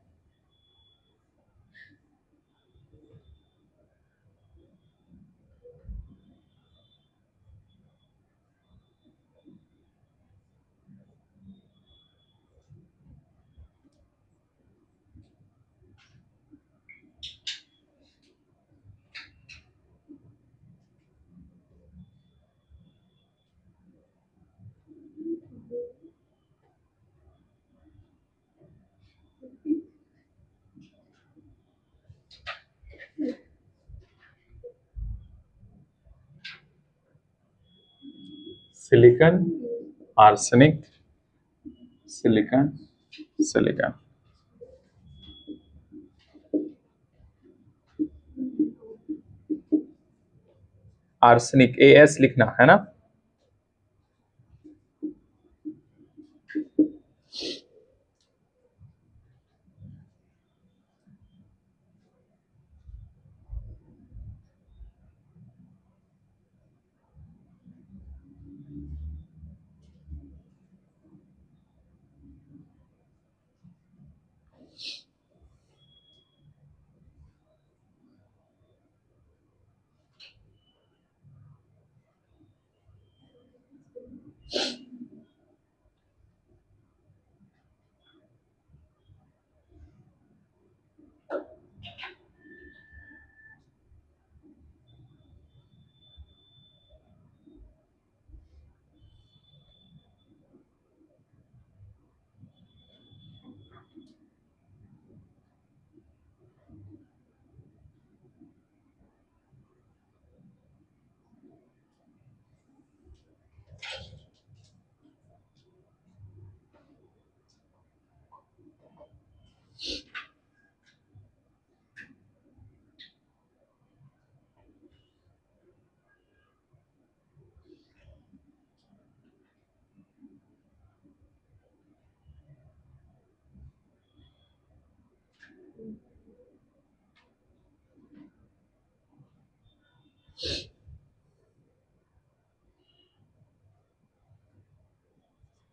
Silicon, arsenic, silicon, silicon, arsenic, AS लिखना है ना।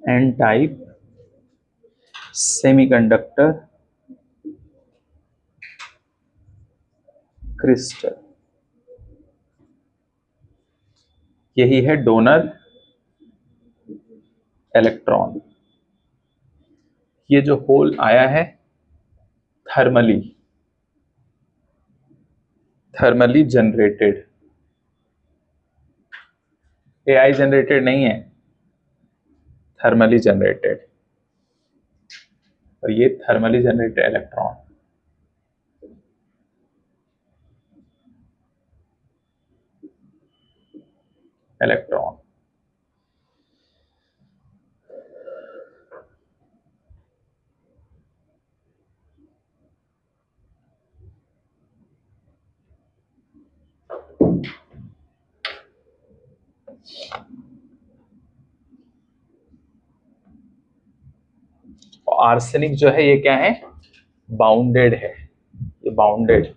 N type semiconductor क्रिस्टल, यही है डोनर इलेक्ट्रॉन। ये जो होल आया है thermally, thermally generated, AI generated नहीं है, थर्मली जनरेटेड। और ये थर्मली जनरेटेड इलेक्ट्रॉन, इलेक्ट्रॉन और आर्सेनिक जो है ये क्या है, बाउंडेड है, ये बाउंडेड,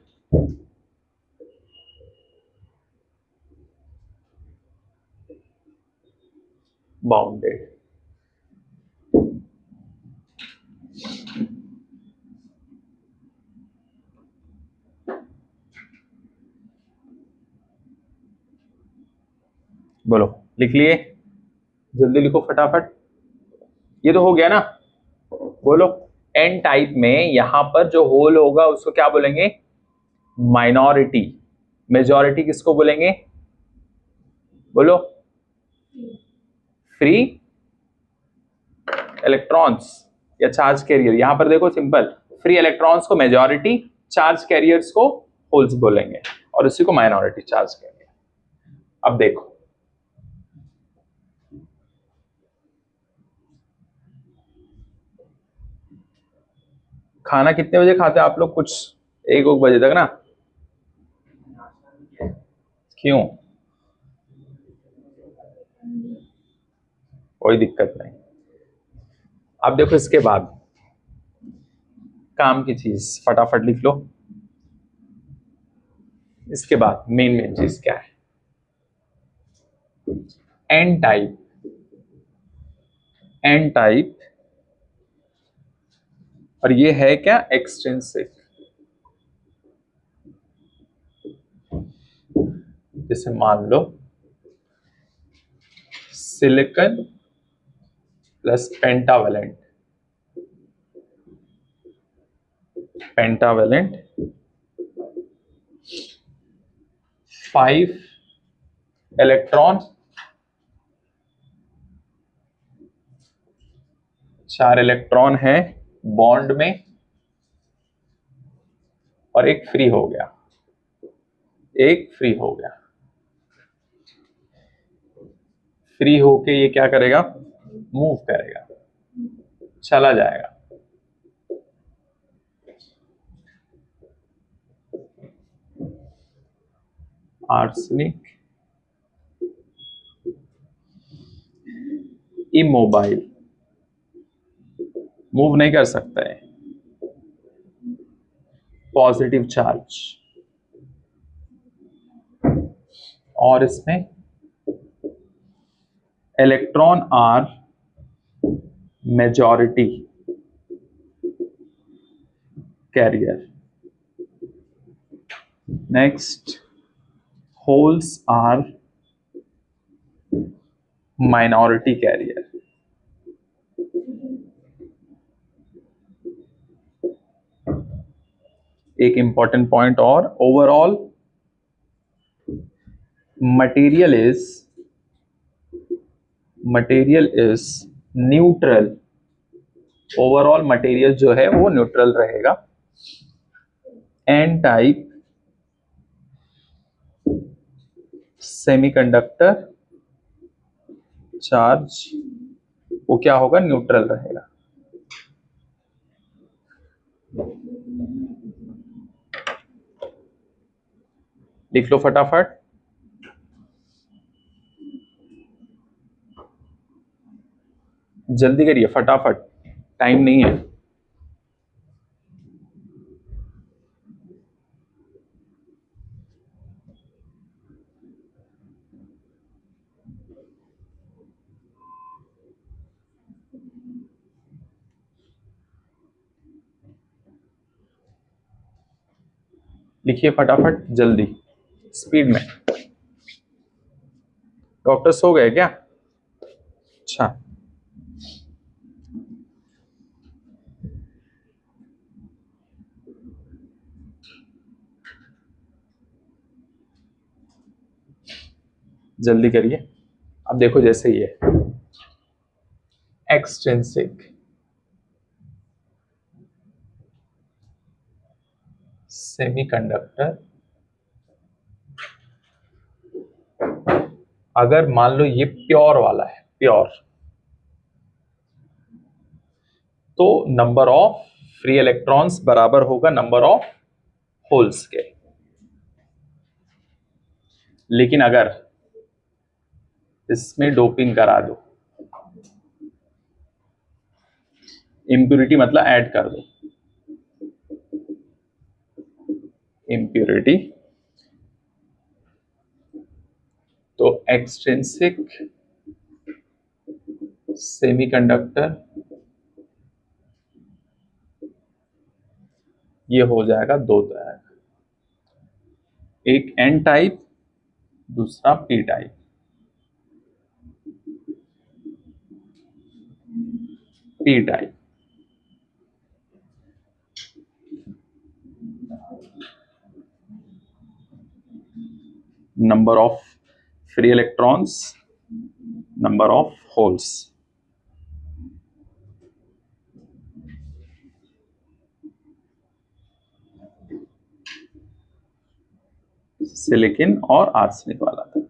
बाउंडेड। बोलो, लिख लिए? जल्दी लिखो फटाफट। ये तो हो गया ना, बोलो। एन टाइप में यहां पर जो होल होगा उसको क्या बोलेंगे, माइनॉरिटी। मेजॉरिटी किसको बोलेंगे, बोलो? फ्री इलेक्ट्रॉन्स या चार्ज कैरियर। यहां पर देखो सिंपल, फ्री इलेक्ट्रॉन्स को मेजॉरिटी, चार्ज कैरियर्स को होल्स बोलेंगे, और इसी को माइनॉरिटी चार्ज कैरियर। अब देखो, खाना कितने बजे खाते हैं आप लोग? कुछ 1-2 बजे तक ना? क्यों? कोई दिक्कत नहीं। अब देखो इसके बाद काम की चीज फटाफट लिख लो। इसके बाद मेन मेन चीज क्या है, एन टाइप, एन टाइप, और ये है क्या, एक्सट्रिंसिक। जैसे मान लो silicon plus pentavalent, pentavalent 5 electron, 4 electron है बॉन्ड में, और एक फ्री हो गया, एक फ्री हो गया। फ्री होके ये क्या करेगा, मूव करेगा, चला जाएगा। आर्सेनिक इमोबाइल, मूव नहीं कर सकता है, पॉजिटिव चार्ज, और इसमें electron are majority carrier. Next, holes are minority carrier. एक इंपॉर्टेंट पॉइंट और, overall material is neutral. Overall material जो है वो न्यूट्रल रहेगा। एन टाइप सेमीकंडक्टर चार्ज वो क्या होगा, न्यूट्रल रहेगा। लिख लो फटाफट। जल्दी करिए फटाफट, टाइम नहीं है। लिखिए फटाफट जल्दी, स्पीड में। डॉक्टर सो गए क्या? अच्छा, जल्दी करिए। अब देखो जैसे ही है एक्सट्रिंसिक सेमीकंडक्टर, अगर मान लो ये प्योर वाला है, प्योर, तो नंबर ऑफ फ्री इलेक्ट्रॉन्स बराबर होगा नंबर ऑफ होल्स के। लेकिन अगर इसमें डोपिंग करा दो, इम्प्यूरिटी मतलब ऐड कर दो, इम्प्यूरिटी, तो एक्सट्रिंसिक सेमीकंडक्टर ये हो जाएगा दो तरह का, एक एन टाइप, दूसरा P type. P type number of free electrons, number of holes. Silicon और आर्सेनिक वाला था,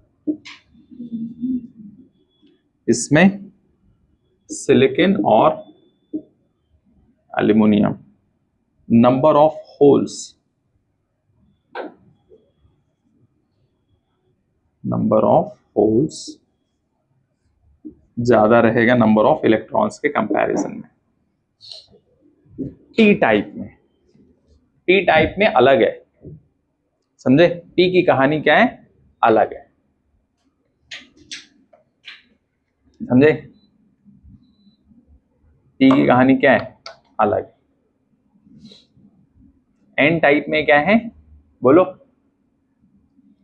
इसमें सिलिकॉन और aluminium, number of holes, number of holes ज्यादा रहेगा नंबर ऑफ इलेक्ट्रॉन्स के कंपैरिजन में। पी टाइप में, पी टाइप में अलग है, समझे? पी की कहानी क्या है, अलग है, समझे? पी की कहानी क्या है, अलग। एन टाइप में क्या है बोलो,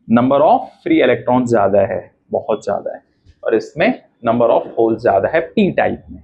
नंबर ऑफ फ्री इलेक्ट्रॉन ज्यादा है, बहुत ज्यादा है, और इसमें नंबर ऑफ होल ज्यादा है पी टाइप में।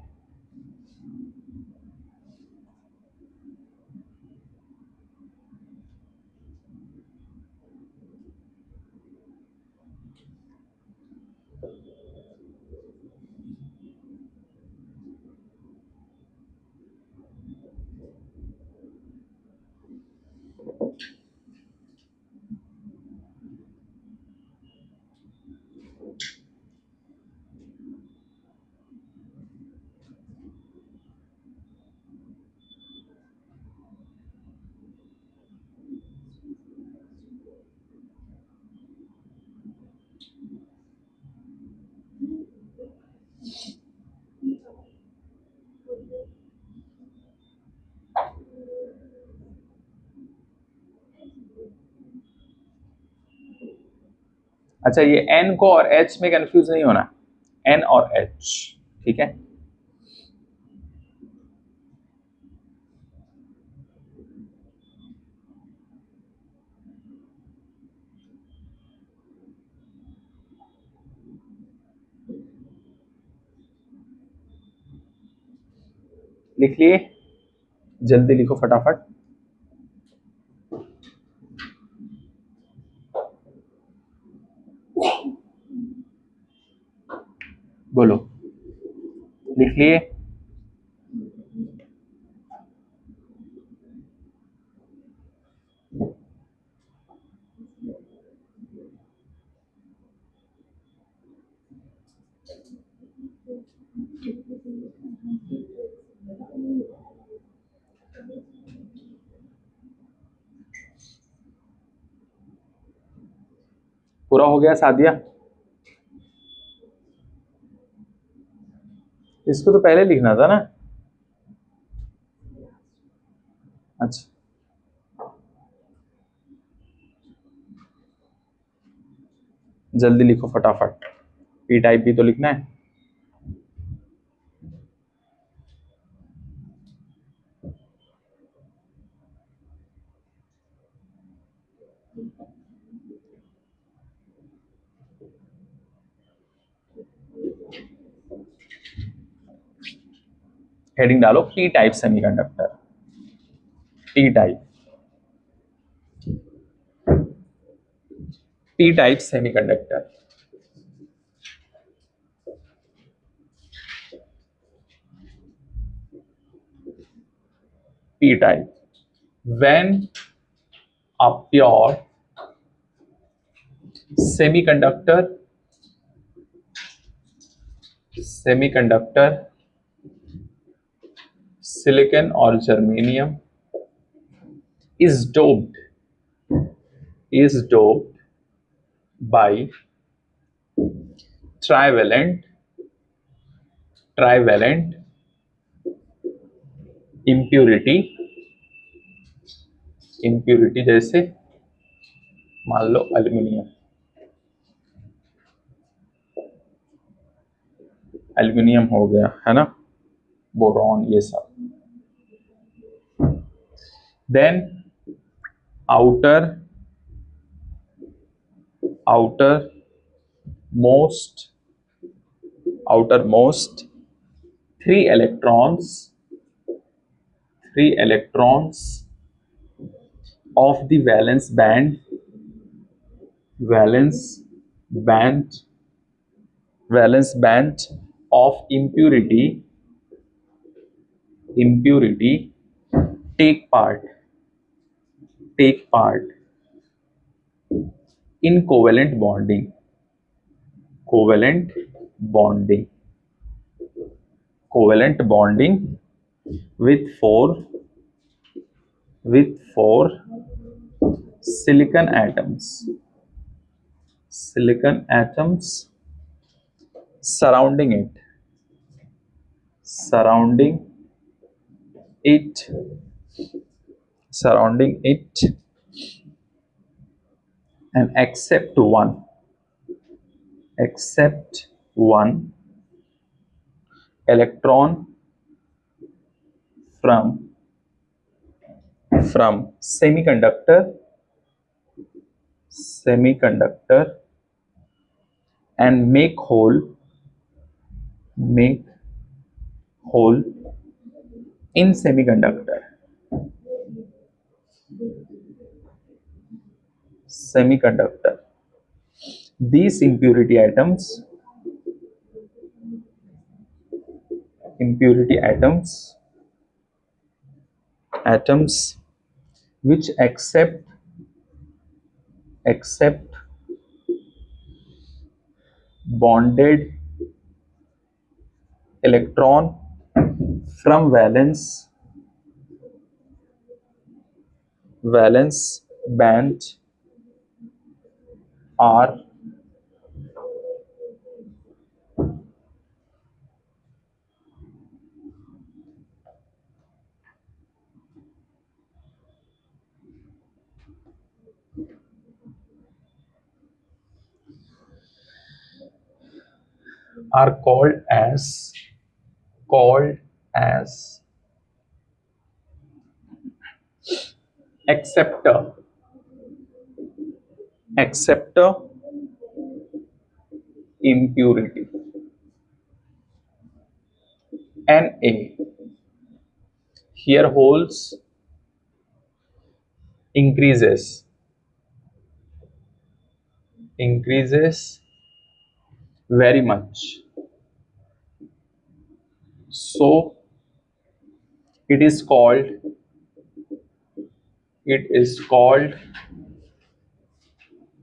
अच्छा, ये एन को और एच में कंफ्यूज नहीं होना, एन और एच, ठीक है? लिख लिए, जल्दी लिखो फटाफट। बोलो, लिख लिए? पूरा हो गया सादिया? इसको तो पहले लिखना था ना। अच्छा, जल्दी लिखो फटाफट, पी टाइप भी तो लिखना है। हेडिंग डालो P type semiconductor, P type, P type semiconductor. P type. When a pure semiconductor, silicon or germanium is doped, by trivalent, trivalent impurity, impurity जैसे मान लो एल्यूमिनियम, एल्यूमिनियम हो गया है ना, बोरॉन, ये सब। Then outer outermost outermost three electrons of the valence band, valence band valence band of impurity take part in covalent bonding with four silicon atoms surrounding it and except one electron from semiconductor and make hole in semiconductor. These impurity atoms which accept bonded electron from valence band are called as acceptor impurity. Na here holes increases very much, so it is called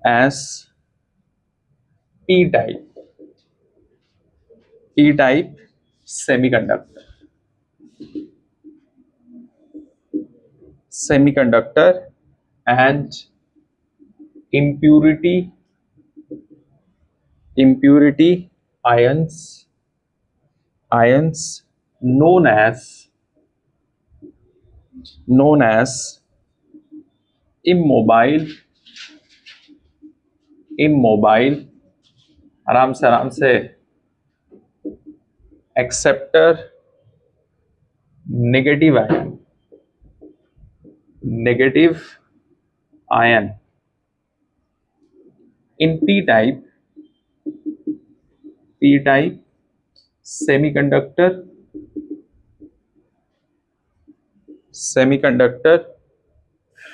as p type semiconductor and impurity ions known as immobile आराम से acceptor negative ion in p type semiconductor Semiconductor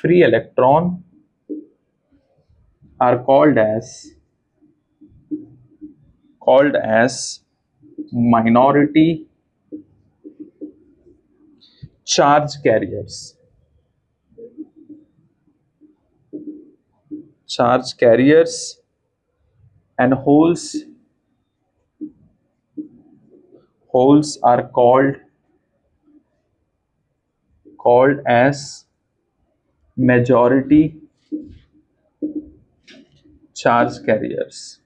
free electron are called as minority charge carriers. Charge carriers and holes are called as majority charge carriers.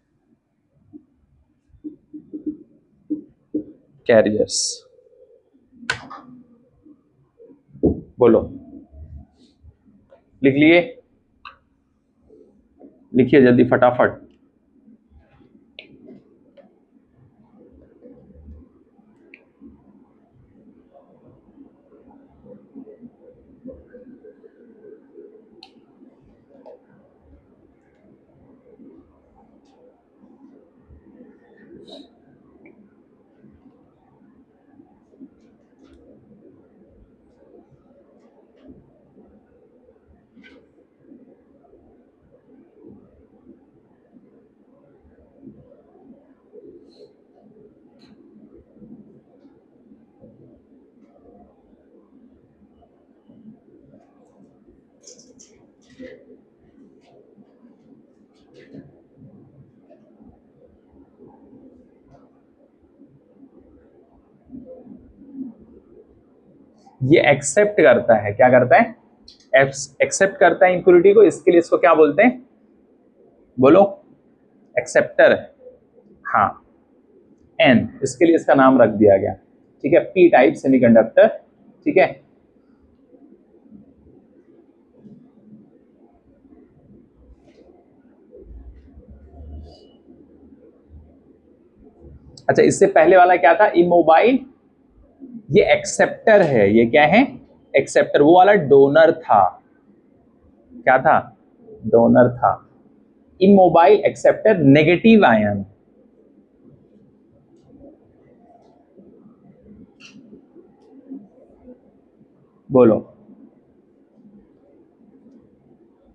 बोलो, लिख लिए? लिखिए जल्दी फटाफट। ये accept करता है, क्या करता है? एक्सेप्ट करता है इंप्योरिटी को, इसके लिए इसको क्या बोलते हैं? बोलो, एक्सेप्टर। हाँ, एन, इसके लिए इसका नाम रख दिया गया। ठीक है, पी टाइप सेमीकंडक्टर। ठीक है, अच्छा इससे पहले वाला क्या था? इमोबाइल। ये एक्सेप्टर है, ये क्या है? एक्सेप्टर। वो वाला डोनर था, क्या था? डोनर था। Immobile acceptor, negative ion. बोलो,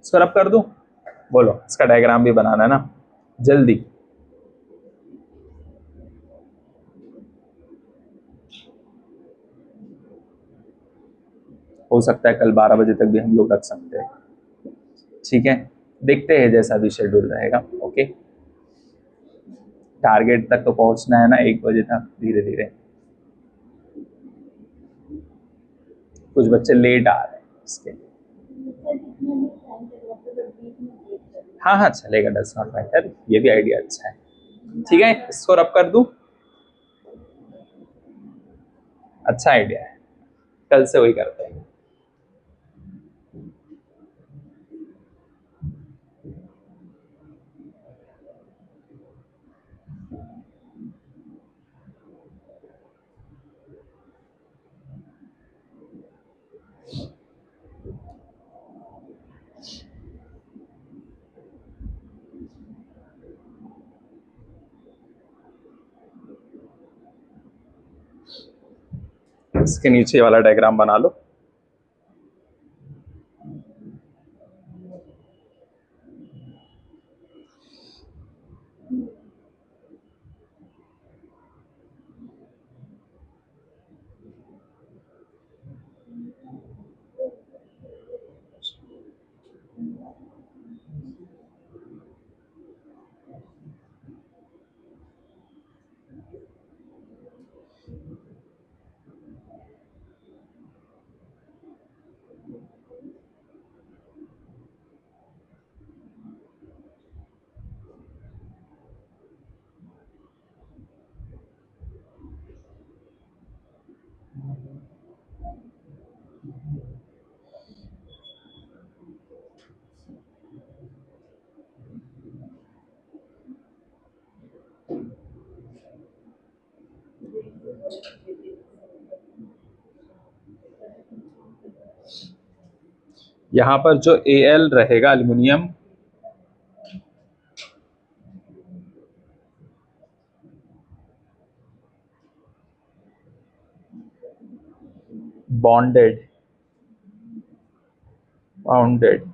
इसको रब कर दूं? बोलो, इसका डायग्राम भी बनाना है ना, जल्दी। हो सकता है कल 12 बजे तक भी हम लोग रख सकते हैं। ठीक है, देखते हैं जैसा भी शेड्यूल रहेगा। ओके, टारगेट तक तो पहुंचना है ना 1 बजे तक, धीरे धीरे। कुछ बच्चे लेट आ रहे हैं इसके लिए। हाँ हाँ चलेगा, डज नॉट मैटर, ये भी आइडिया अच्छा है। ठीक है, इसको रब कर दूं? अच्छा आइडिया है, कल से वही करते हैं। इसके नीचे वाला डायग्राम बना लो। यहां पर जो Al रहेगा एल्यूमिनियम, बॉन्डेड बाउंडेड।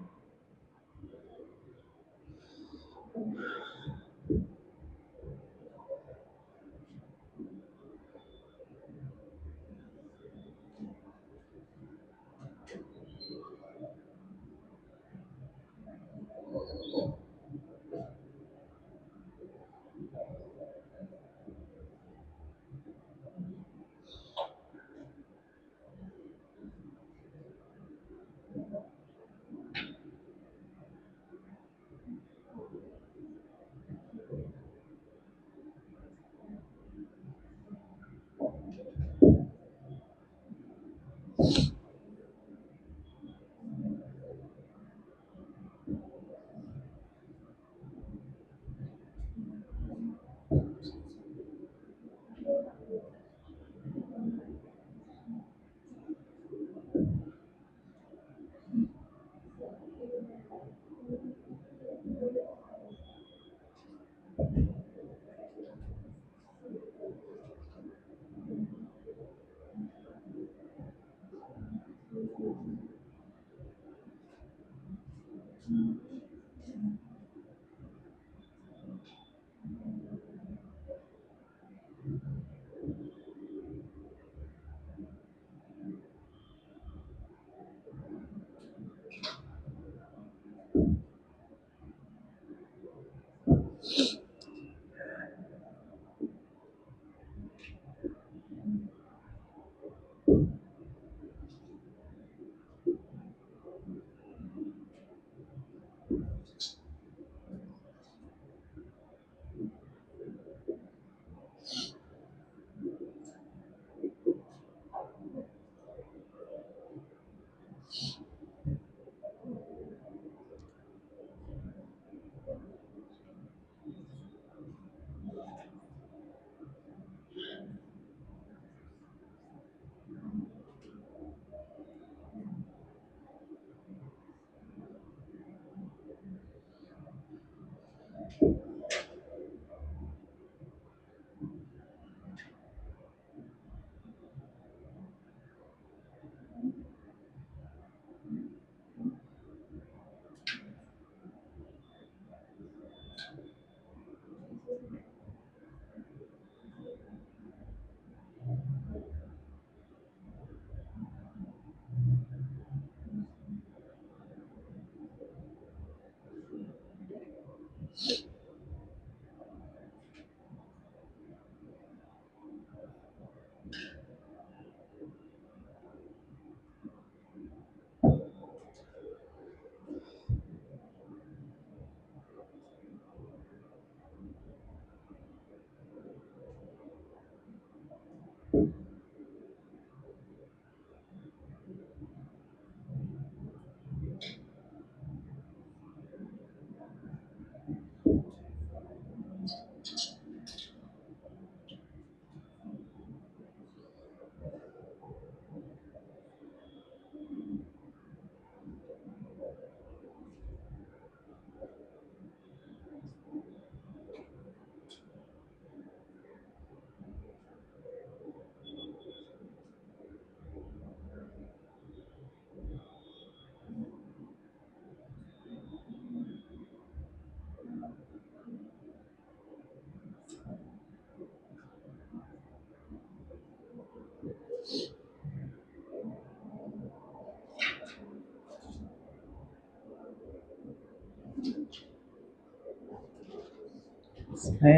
है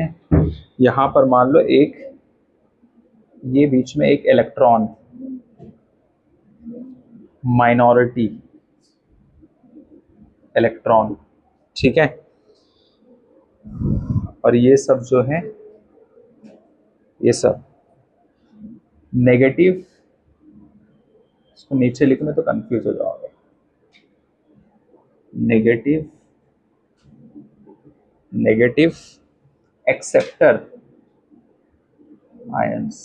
यहाँ पर मान लो एक, ये बीच में एक इलेक्ट्रॉन माइनॉरिटी इलेक्ट्रॉन, ठीक है, और ये सब जो है ये सब नेगेटिव, इसको नीचे लिखने तो कंफ्यूज हो जाओगे, नेगेटिव नेगेटिव एक्सेप्टर आयंस।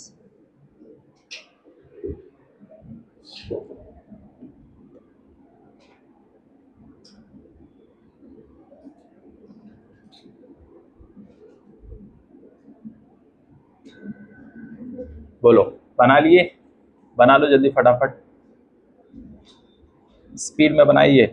बोलो, बना लिए? बना लो जल्दी फटाफट, स्पीड में बनाइए।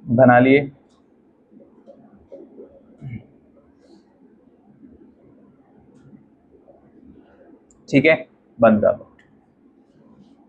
बना लिए, ठीक है, बंद कर दो।